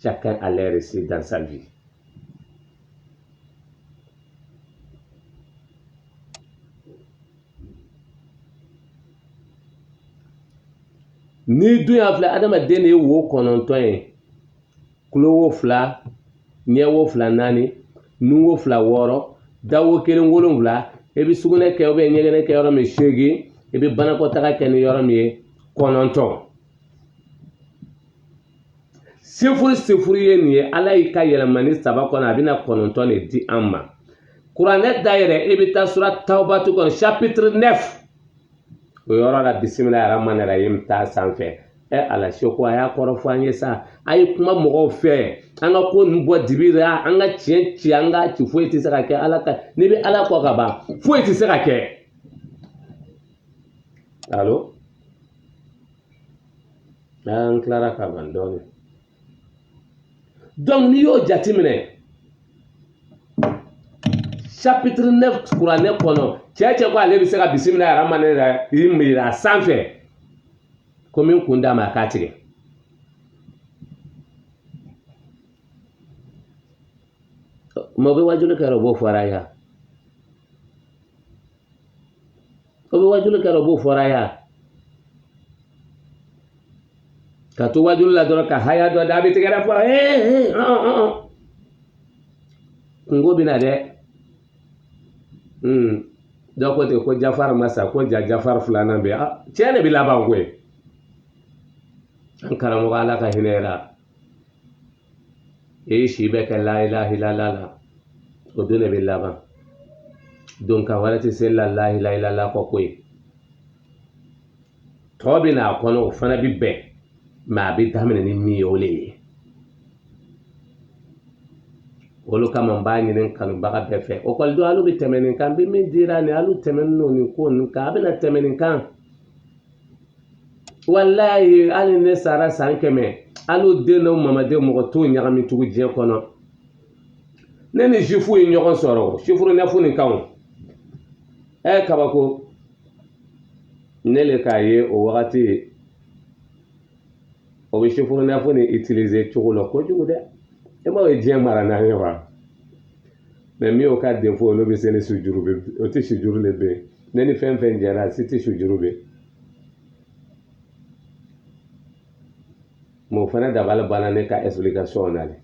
chacun allait réussir dans sa vie. Ni du ya fla adama dene wo kononton kulo wo fla nye wo fla nani nu wo fla woro dawo kelen wolon fla ebi sugune ke obe nyegene ke yoro me shegi ebi bana ko taka ken yoro me kononton sifuri ye ni ala yi ka yelamani saba kona abina kononton e di amma Qur'anet daire ebi ta surat Tawbatu kon chapitre 9 o yɔrɔ la bisimilahi rahmani rahim ta sanfɛ ala seko a y'a kɔrɔ fɔ an ye sa a ye kuma mɔgɔw fɛ an ka ko ninnu bɔ dibi la an ka tiɲɛ ci an ka ci foyi tɛ se ka kɛ ala ka ni bɛ ala kɔ ka ban foyi tɛ se ka kɛ allo an tilara ka ban dɔɔnin donc n'i y'o jateminɛ chapitre 9 kuranɛ kɔnɔ cɛ ko ale bɛ se ka bisimilahi rahmani rahim yira sanfɛ ko min kun d'a ma k'a tigɛ ma o bɛ wajuli kɛra o b'o fɔra a ye o bɛ wajuli kɛra o b'o fɔra a ye ka to wajuli la dɔrɔn ka haya dɔ da a bɛ tigɛra fɔ kungo bɛ na dɛ dɔw ko ten ko Jafar masa ko Jafar filanan bɛ tiɲɛ de bɛ laban koyi an karamɔgɔ ala ka hinɛ la e si bɛ kɛ la ilaha illallah la o don de bɛ laban don ka wɛrɛ tɛ se la ilaha illallah kɔ koyi tɔ bɛ na a kɔnɔ o fana bɛ bɛn mɛ a bɛ daminɛ ni min ye o de ye olu kama n b'a ɲini kanubaga bɛɛ fɛ okɔlidenw alu bɛ tɛmɛ nin kan n bɛ min dira nin alu tɛmɛ n'o nin ko nin kan a bɛna tɛmɛ nin kan walayi hali ne sara san 100 alu den n'o mamaden mɔgɔ t'o ɲagami tugu diɲɛ kɔnɔ ne ni jufu ye ɲɔgɔn sɔrɔ chiffre 9 nin kan kabako ne le k'a ye o wagati o bɛ chiffre 9 nin utiliser cogo la kojugu dɛ e ma ye diɲɛ mara n'an ye wa mais min y'o ka défaut olu bɛ se ni sujuru bɛ o tɛ sujuru le bɛ ne ni fɛn fɛn jɛra si tɛ sujuru bɛ mais o fana dabali banna ne ka explication na le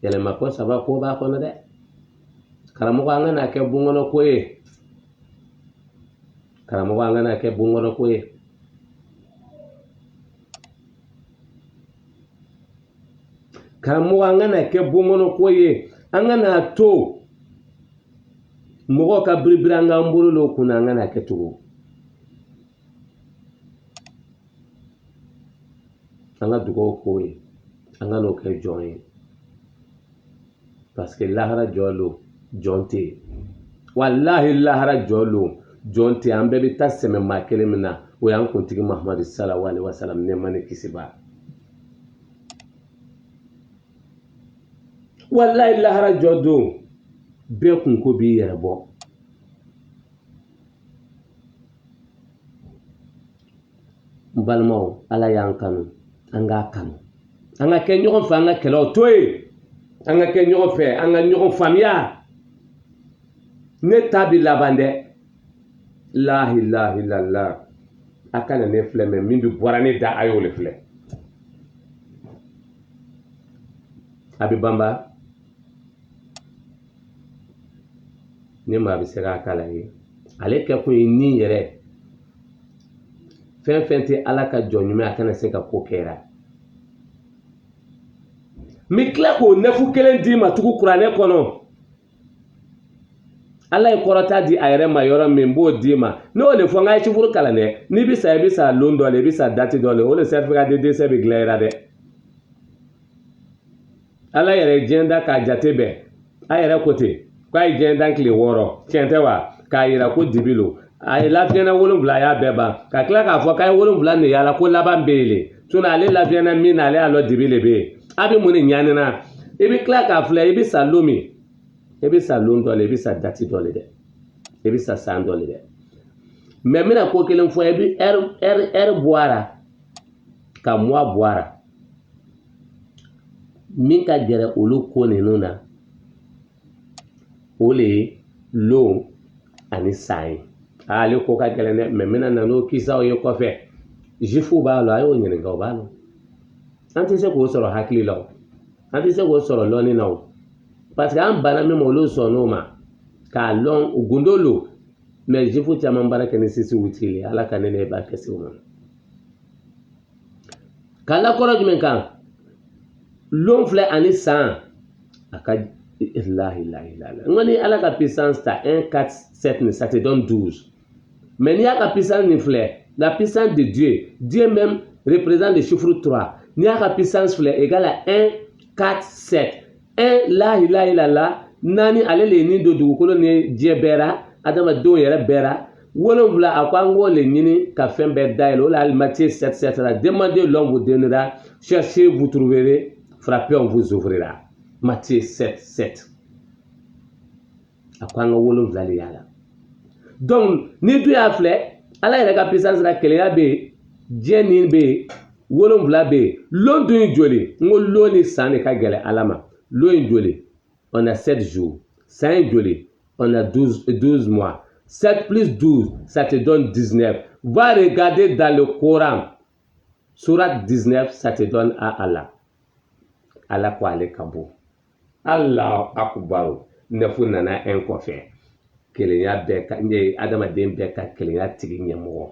yɛlɛma ko saba ko b'a kɔnɔ dɛ karamɔgɔ an kana kɛ bunkɔnɔ ko ye karamɔgɔ an kana kɛ bunkɔnɔ ko ye karamɔgɔ an kana kɛ bunkɔnɔ ko ye an kana to mɔgɔ ka biribiri an k'an bolo l'o kunna an kana kɛ tugun an ka dugawu k'o ye an ka n'o kɛ jɔn ye parce que lahara jɔn lo jɔn tɛ yen walahi lahara jɔn lo jɔn tɛ yen an bɛɛ bɛ taa sɛmɛ maa kelen min na o y'an kuntigi Mahamadu sallallahu alaihi wasallam nɛɛma ni kisi b'a walayi lahara jɔ don bɛɛ kunko b'i yɛrɛ bɔ n balimaw ala y'an kanu an k'a kanu an ka kɛ ɲɔgɔn fɛ an ka kɛlɛw to yen an ka kɛ ɲɔgɔn fɛ an ka ɲɔgɔn faamuya ne ta bi laban dɛ la ilaha illallah a kana ne filɛ mɛ min bi bɔra ne da a y'o le filɛ a bi banba ne maa bɛ se k'a kala ye ale kɛ kun ye ni yɛrɛ fɛn fɛn tɛ ala ka jɔn ɲuman a kana se ka ko kɛra n bɛ tila k'o nɛfu kelen d'i ma tugu kuranɛ kɔnɔ ala ye kɔrɔta di a yɛrɛ ma yɔrɔ min b'o d'i ma n'o le fɔ n ka ye sifuru kalan dɛ n'i bɛ sa i bɛ sa lon dɔ le i bɛ sa dati dɔ le o le certificat de décès bɛ dilan i la dɛ ala yɛrɛ diɲɛ da k'a jate bɛɛ a yɛrɛ ko ten k'a ye diɲɛ da tile 6 tiɲɛ tɛ wa k'a yira ko dibi lo a ye lafiɲɛna 7 a y'a bɛɛ ban ka tila k'a fɔ k'a ye 7 de yala ko laban bɛ yen le sinon ale lafiɲɛna min na ale y'a lɔ dibi le bɛ yen a bɛ mun de ɲanina i bɛ tila k'a filɛ i bɛ sa lon min i bɛ sa lon dɔ le i bɛ sa dati dɔ le dɛ i bɛ sa san dɔ le dɛ mais n bɛna ko kelen fɔ i bɛ ɛri bɔ a la ka mois bɔ a la min ka gɛrɛ olu ko ninnu na o le ye lon ani san ye ale ko ka gɛlɛn dɛ mais n bɛna na n'o kisaw ye kɔfɛ jifu b'a la a y'o ɲininka o b'a la an tɛ se k'o sɔrɔ hakili la o an tɛ se k'o sɔrɔ lɔnni na o parce que an banna min ma olu sɔnn'o ma k'a lɔn gundo lo mais jifu caman baara kɛ ni sisi wutili ye ala ka ne ne b'a kɛ se o ma k'a lakɔrɔ jumɛn kan lon filɛ ani san a ka n ni ala ka puissance ta 1 4 7 ni ça te donne 12 mais n'i y'a ka puissance ni filɛ la puissance de Dieu même représente le chiffre 3 n'i y'a ka puissance filɛ égale à 1 4 7 1 la ilaha illallah naani ale le ni do dugukolo ni diɲɛ bɛɛ ra adamadenw yɛrɛ bɛɛ ra 7 a ko an k'o le ɲini ka fɛn bɛɛ dayɛlɛ o la Matthieu 7 la demandez l'homme vous donnera cherchez vous trouverez frappez on vous ouvrira Matthieu 7 a ko an ka 7 le yala donc ni dun y'a filɛ ala yɛrɛ ka puissance la kelenya bɛ yen diɲɛ ni bɛ yen 7 bɛ yen lon dun ye joli n ko lon ni san de ka gɛlɛn ala ma lon ye joli on a 7 jours san ye joli on a 12 mois 7 plus 12 ça te donne 19 va regarder dans le Coran surat 19 ça te donne à Allah ala ko ale ka bon Allahu akbar nefu nana en kɔfɛ kelenya bɛɛ ka adamaden bɛɛ ka kelenya tigi ɲɛmɔgɔ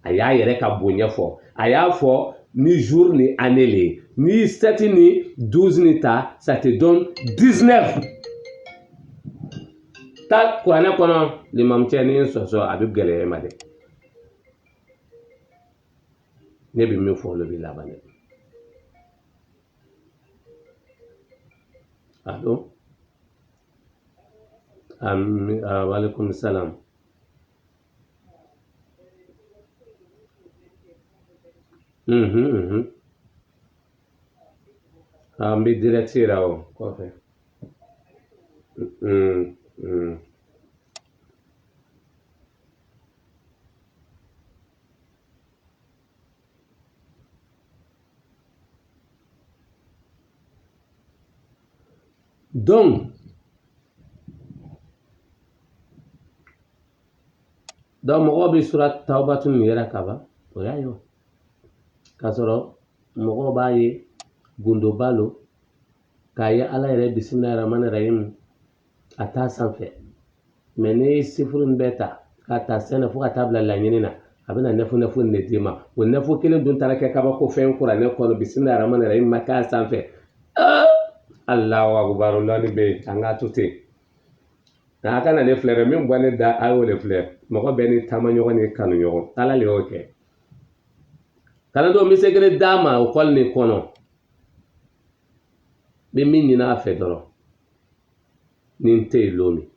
a y'a yɛrɛ ka bonya fɔ a y'a fɔ ni jour ni année le ni 7 ni 12 ni ta ça te donne 19 ta kuranɛ kɔnɔ limamcɛ ni sɔsɔ a bɛ gɛlɛya ma dɛ ne bɛ min fɔ olu bɛ laban dɛ allo waaleykum salam an bɛ direct yira o kɔfɛ donc mɔgɔw bɛ surat tawbatu min yɛrɛ ka ban o y'a ye k'a sɔrɔ mɔgɔw b'a ye gundoba lo k'a ye ala yɛrɛ bisimilahi rahmani rahim a t'a sanfɛ mais n'i ye sifuru in bɛɛ ta k'a ta sɛnɛ fo ka taa bila laɲini na a bɛna nɛfu de d'i ma o nɛfu kelen dun taara kɛ kabako fɛn kuranɛ kɔnɔ bisimilahi rahmani rahim ma k'a sanfɛ Allahu akbar lɔnni bɛ yen an k'a to ten nka a kana ne filɛ dɛ min bɔ ne da a y'o de filɛ mɔgɔ bɛɛ ni taamaɲɔgɔn ni kanuɲɔgɔn ala le y'o kɛ kalandenw bɛ se kelen d'a ma o kɔli nin kɔnɔ bɛ min ɲini a fɛ dɔrɔn ni n tɛ yen lon min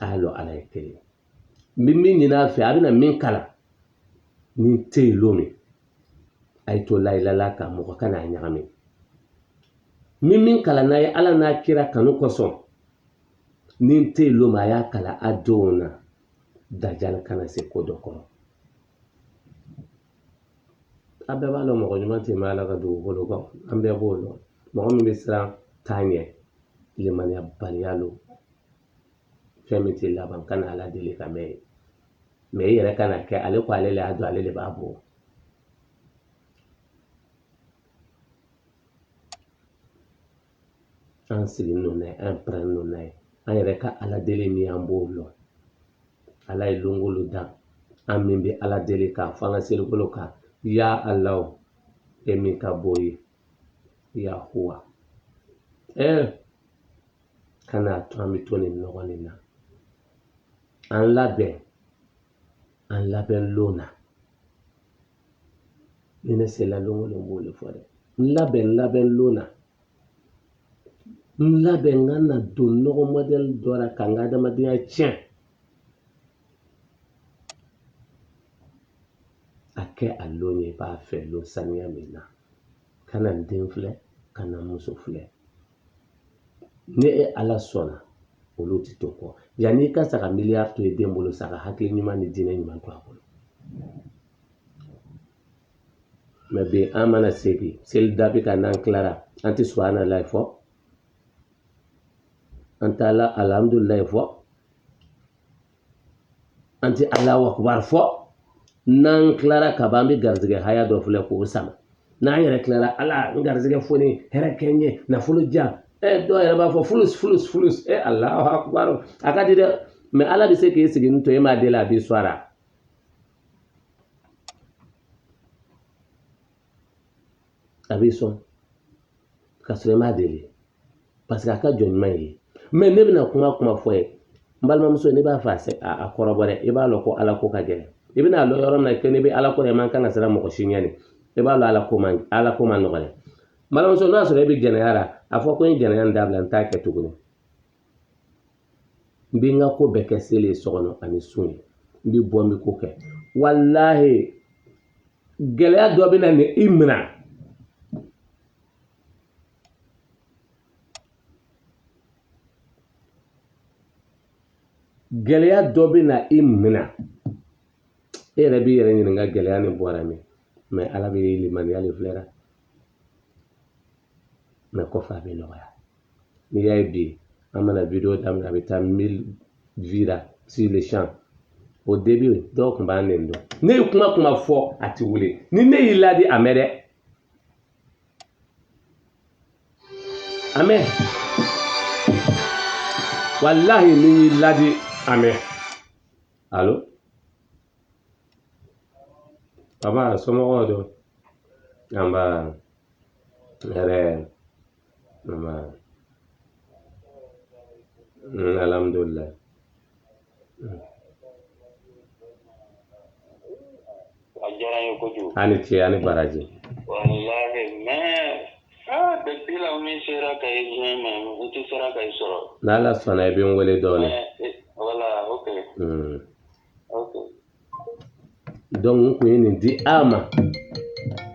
a y'a lɔ ala ye kelen n bɛ min ɲini a fɛ a bɛna min kalan ni n tɛ yen lon min a ye to layilala kan mɔgɔ kana a ɲagami min kalan n'a ye ala n'a kira kanu kosɔn ni n tɛ yen lon min a y'a kalan a denw na dajali kana se ko dɔ kɔrɔ a bɛɛ b'a dɔn mɔgɔ ɲuman tɛ mɛn ala ka dugukolo kan an bɛɛ b'o dɔn mɔgɔ min bɛ siran t'a ɲɛ limaniya baliya lo fɛn min tɛ laban kana ala deli ka mɛn mais i yɛrɛ kana kɛ ale ko ale le y'a dɔn ale de b'a bɔ an sigi ninnu na ye an pɛrɛn ninnu na ye an yɛrɛ ka ala deli min an b'o dɔn ala ye longolo dan an min bɛ ala deli k'a fɔ an ka selikolo kan ya alaw e min ka bɔ ye ya huwa kana to an bɛ to nin ɲɔgɔn nin na an labɛn lon na ni ne sela lon o lon b'o le fɔ dɛ n labɛn lon na n labɛn n ka na don nɔgɔ modèle dɔ la ka n ka adamadenya tiɲɛ a kɛ a lon ye i b'a fɛ lon saniya min na ka na n den filɛ ka na n muso filɛ ne ala sɔnna olu ti to kɔ yanni i ka saga miliyari to i den bolo saga hakili ɲuman ni diinɛ ɲuman to a bolo mɛ bi an mana segin seli dabi ka n'an tilara an ti subhanallahi fɔ an tɛ ala alhamdulilayi fɔ an ti Allahu akbar fɔ n'an tilara ka ban an bɛ garizigɛ haya dɔ filɛ k'o sama n'an yɛrɛ tilara ala n garizigɛ foni hɛrɛ kɛ n ye nafolo diya dɔw yɛrɛ b'a fɔ fulus Allahu akbar a ka di dɛ mɛ ala bɛ se k'i sigi ni to e m'a deli a b'i sɔrɔ a b'i sɔn ka sɔrɔ i m'a deli parce que a ka jɔn ɲuman ye mɛ ne bɛna kuma fɔ ye n balimamuso ne b'a fɛ a kɔrɔbɔ dɛ i b'a lɔn ko ala ko ka gɛlɛn i bɛna lɔn yɔrɔ min na ne bɛ ala ko dɛ man kan ka siran mɔgɔ si ɲɛ i b'a lɔn ala ko man nɔgɔ dɛ n balimamuso n'a sɔrɔ e bɛ jɛnɛya la a fɔ ko n ye jɛnɛya in dabila n t'a kɛ tuguni n bɛ n ka ko bɛɛ kɛ seli ye so kɔnɔ ani sun ye n bɛ bɔ n bɛ ko kɛ walahi gɛlɛya dɔ bɛ na ni i minɛ gɛlɛya dɔ bɛ na i minɛ e yɛrɛ b'i yɛrɛ ɲininka gɛlɛya ni bɔra min mɛ ala bɛ limaniya de filɛra mɛ kɔfɛ a bɛ nɔgɔya n'i y'a ye bi an mana video daminɛ a bɛ taa 1000 vues la sur le champ au début dɔw tun b'an nɛni dɔn ne ye kuma fɔ a ti wuli ni ne y'i ladi a mɛn dɛ a mɛn walahi ni y'i ladi a mɛn allo papa somɔgɔw don an b'a yɛrɛ alhamdulillah ani ce ani baraji wallahi mais depuis la min sera ka i mais u tɛ sera ka i sɔrɔ n'ala sɔnna i bɛ n wele dɔɔni voilà ok donc n kun ye nin di a ma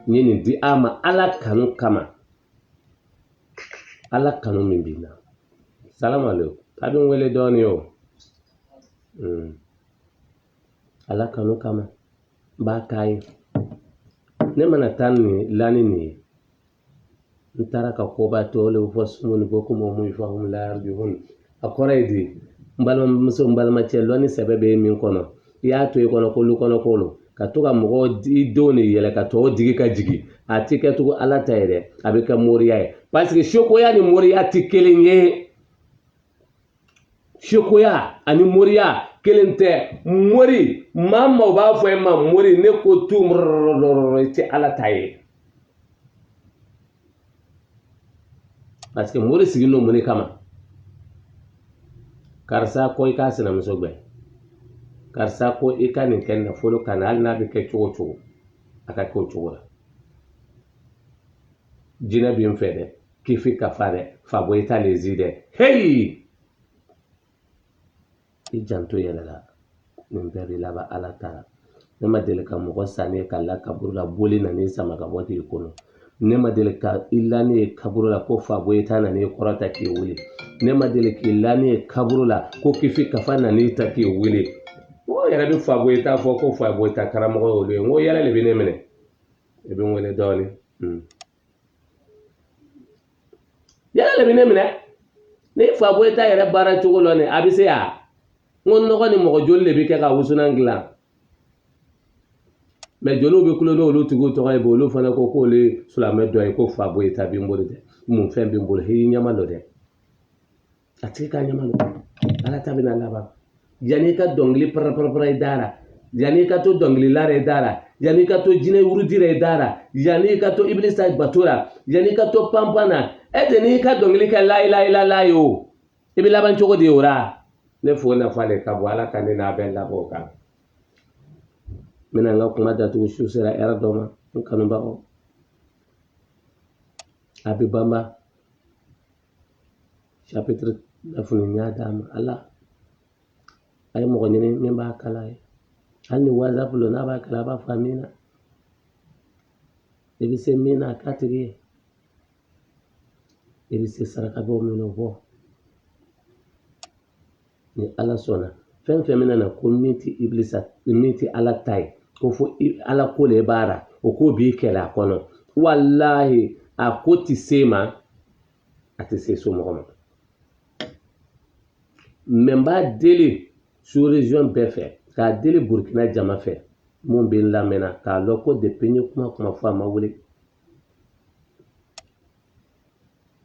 n ye nin di a ma ala kanu kama ala kanu min b'i la salamu alaikum a bɛ n wele dɔɔni o ala kanu kama n b'a k'a ye ne mana taa lani nin ye n taara ka koba to le fɔ sumuni ko kuma mun fahum la yarbihun a kɔrɔ ye di n balimamuso n balimacɛ lɔnni sɛbɛ bɛ min kɔnɔ i y'a to i kɔnɔ k'olu kɔnɔ k'olu ka to ka mɔgɔw i denw de yɛlɛ ka tɔw digi ka jigin a ti kɛ tugun ala ta ye dɛ a bɛ kɛ moriya ye parce que sekoya ni moriya ti kelen ye sekoya ani moriya kelen tɛ mori maa o b'a fɔ e ma mori ne ko tu i tɛ ala ta ye parce que mori sigi n'o mun de kama karisa ko i k'a sinamuso gbɛ karisa ko i ka nin kɛ nafolo ka na hali n'a bɛ kɛ cogo cogo a ka kɛ o cogo la jinɛ b'i fɛ dɛ k'ifi ka fa dɛ fa bɔ i ta lezi dɛ heyi i janto yɛrɛ la nin bɛɛ bɛ laban ala ta la ne ma deli ka mɔgɔ sa ne ka la kaburu la boli na ne sama ka bɔ k'i kɔnɔ ne ma deli ka i la ne ye kaburu la ko fa bɔ i ta na ne kɔrɔta k'i wuli ne ma deli k'i la ne ye kaburu la ko k'ifi ka fa na ne ta k'i wuli o yɛrɛ bɛ fa bɔ i t'a fɔ ko fa bɔ i ta karamɔgɔ y'olu ye n ko yɛlɛ de bɛ ne minɛ i bɛ n wele dɔɔni yɛlɛ de bɛ ne minɛ ne fa bɔ i ta yɛrɛ baara cogo la a bɛ se yan n ko nɔgɔ ni mɔgɔ joli de bɛ kɛ ka wusulan dilan mɛ joliw bɛ kulo n'olu tigiw tɔgɔ ye olu fana ko k'olu silamɛ dɔ ye ko fa bɔ i ta bɛ n bolo dɛ mun fɛn bɛ n bolo hiji ɲama dɔ dɛ a tigi ka ɲama dɔ ala ta bɛna laban yanni i ka dɔnkili parapara i da la yanni i ka to dɔnkilila i da la yanni i ka to jinɛ wurudira i da la yanni i ka to ibilisa bato la yanni i ka to panpan na e tɛ n'i ka dɔnkili kɛ la ye o ibi laban cogo di ora ne fo na fale ka bo ala kan na be labo kan mina nga kuma da tu shu sera era doma kanu ba o abi bamba chapitre 9 ni nya dama ala ay mo ko ni min ba kala hal ni whatsapp lo na ba kala ba famina ibi se mina katiri ibi se saraka bo mino bo ni ala sona fen femina na community iblisa community ala tai ko fo ala ko le bara o ko bi kela kono wallahi a ko ti sema ati se so mo memba deli sous région befe ka deli Burkina jama fe mun bin lamena ka loko de penye kuma fa ma wuli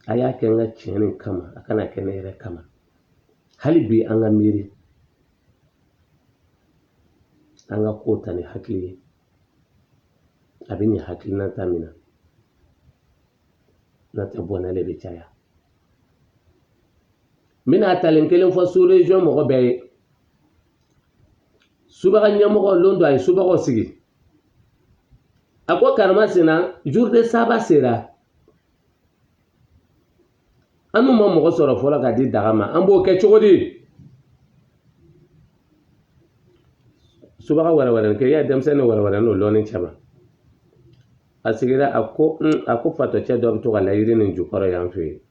aya kenga cheni kama akana kenere kama hali bi an ga miri an ga kota ne hakili abin ya hakili na tamina na tabona le bicaya mina talen kelen fo sous région mo be subaga nyamo londo ay subago sigi ako karma sina jour de saba sera anu mo mo soro fola ka di dagama ambo ke chogodi subaga wara ke ya demsene wara no loni chama asigira ako fato che do to la yiri ni jukoro yan fi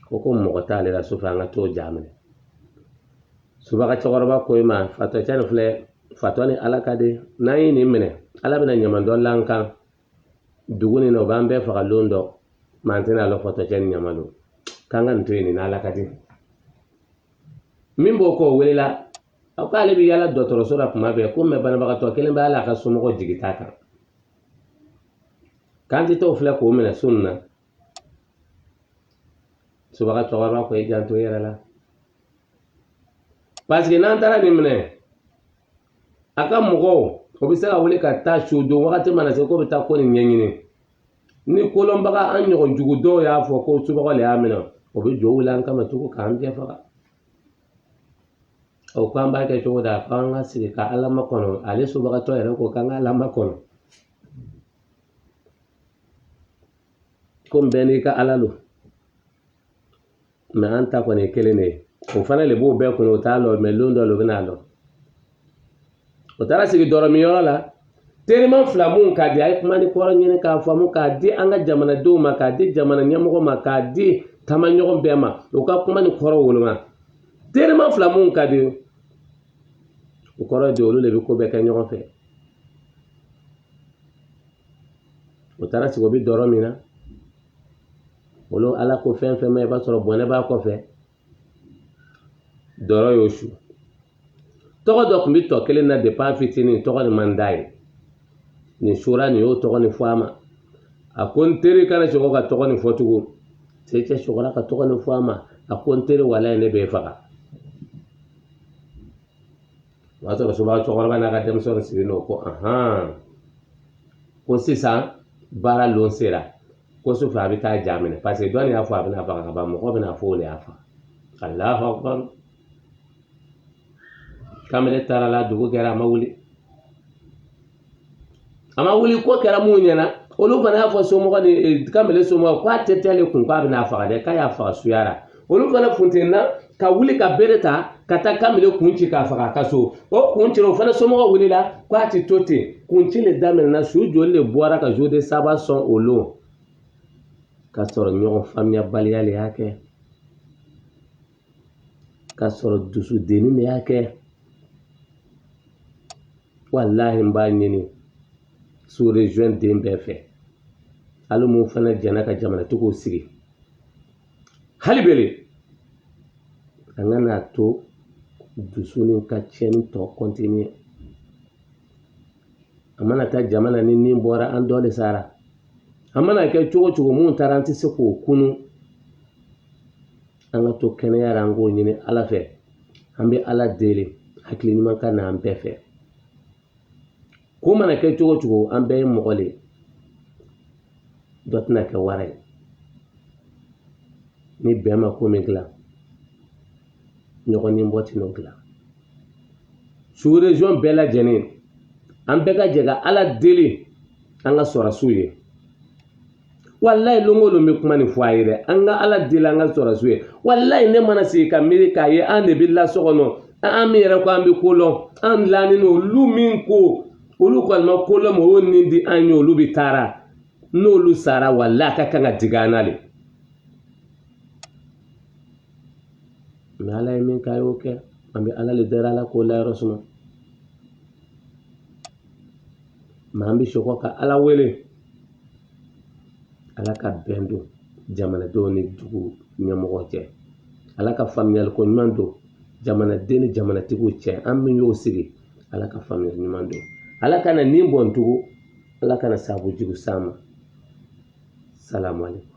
ko mo ta le la sufa nga to jamne subaga chogorba ko ma fato che no fle fato ni alakade nayi ni mene ala bina nyama do lanka duguni no bambe fa londo mantina lo fato che nyamalo kanga ntweni na alakade mimbo ko welela akale bi yala dotoro sura kuma be ko me bana baga to kelen ba ala ka sumo jigita kan kanti to fle ko mena sunna subaga chogorba ko e janto yera la parce que nan tara ni mene aka mogo o bi se ka wuli ka taa shudo wakati mana se ko bi taa ko ni ɲɛɲini ni kolonbaga an ɲɔgɔn jugu dɔw y'a fɔ ko subaga le y'a minɛ o bi jɔ wuli an kama cogo k'an bɛɛ faga o ko an b'a kɛ cogo da k'an ka sigi ka ala makɔnɔ ale subagatɔ yɛrɛ ko k'an ka ala makɔnɔ ko n bɛɛ n'i ka ala lo mɛ an ta kɔni ye kelen de ye o fana le b'o bɛɛ kɔnɔ o t'a lɔ mɛ lon dɔ lo bɛn'a lɔ o taara sigi dɔrɔmiyɔrɔ la teriman fila mun ka di a ye kuma ni kɔrɔ ɲini k'a faamu k'a di an ka jamanadenw ma k'a di jamana ɲɛmɔgɔ ma k'a di tamaɲɔgɔn bɛɛ ma o ka kuma ni kɔrɔ woloma teriman fila mun ka di o kɔrɔ de olu de bɛ ko bɛɛ kɛ ɲɔgɔn fɛ o taara sigi o bɛ dɔrɔ min na olu ala ko fɛn fɛn ma i b'a sɔrɔ bɔnɛ b'a kɔfɛ dɔrɔ y'o su tɔgɔ dɔ tun bɛ tɔ kelen na depuis an fitinin tɔgɔ nin man d'a ye nin sura nin y'o tɔgɔ nin fɔ a ma a ko n teri kana sɔgɔ ka tɔgɔ nin fɔ tugun se cɛ sɔgɔra ka tɔgɔ nin fɔ a ma a ko n teri walayi ne b'e faga o y'a sɔrɔ subaga cɛkɔrɔba n'a ka denmisɛnw sigilen don ko ko sisan baara lon sera ko sufɛ a bɛ taa ja minɛ parce que dɔnni y'a fɔ a bɛna faga ka ban mɔgɔ bɛna fɔ o de y'a faga Allahu akbar kamele taara la dugu kɛra a ma wuli ko kɛra mun ɲɛna olu fana y'a fɔ somɔgɔ ni kamele somɔgɔ k'a tɛ tɛle kun k'a bɛna faga dɛ k'a y'a faga suyara olu fana funtenna ka wuli ka bere ta ka taa kamele kun ci k'a faga a ka so o kun cira o fana somɔgɔ wulila k'a ti to ten kun ci le daminɛna su joli le bɔra ka jour de saba sɔn o lon ka sɔrɔ ɲɔgɔn faamuyabaliya le y'a kɛ ka sɔrɔ dusudeni le y'a kɛ wallahi n b'a ɲini sous région den bɛɛ fɛ hali mun fana jɛnna ka jamanatigiw sigi hali bele an ka n'a to dusu ni ka tiɲɛni tɔ continuer a mana taa jamana ni nin bɔra an dɔ de sara a mana kɛ cogo cogo mun taara an tɛ se k'o kunu an ka to kɛnɛya la an k'o ɲini ala fɛ an bɛ ala deli hakili ɲuman ka na an bɛɛ fɛ ko mana kɛ cogo cogo an bɛɛ ye mɔgɔ le dɔ tɛna kɛ wara ye ni bɛn ma ko min dilan ɲɔgɔn ni bɔ tin'o dilan sous région bɛɛ lajɛlen an bɛɛ ka jɛ ka ala deli an ka sɔrɔsiw ye wallahi longo lo bɛ kuma nin fɔ a ye dɛ an ka ala deli an ka sɔrɔsiw ye wallahi ne mana sigi ka miiri k'a ye an de bɛ laso kɔnɔ an min yɛrɛ ko an bɛ ko lɔn an dilannen olu min ko olu kɔni ma ko lɔn ma o nin di an ye olu bɛ taara n'olu sara wallahi a ka kan ka digi an na de mais ala ye min k'a y'o kɛ an bɛ ala le deli ala k'o layɔrɔ suma mais an bɛ sɔkɔ ka ala wele ala ka bɛn don jamanadenw ni dugu ɲɛmɔgɔ cɛ ala ka faamuyali ko ɲuman don jamanaden ni jamanatigiw cɛ an min y'o sigi ala ka faamuyali ɲuman don ala kana nin bɔn tugun ala kana sabu jugu s'an ma salamu aleykum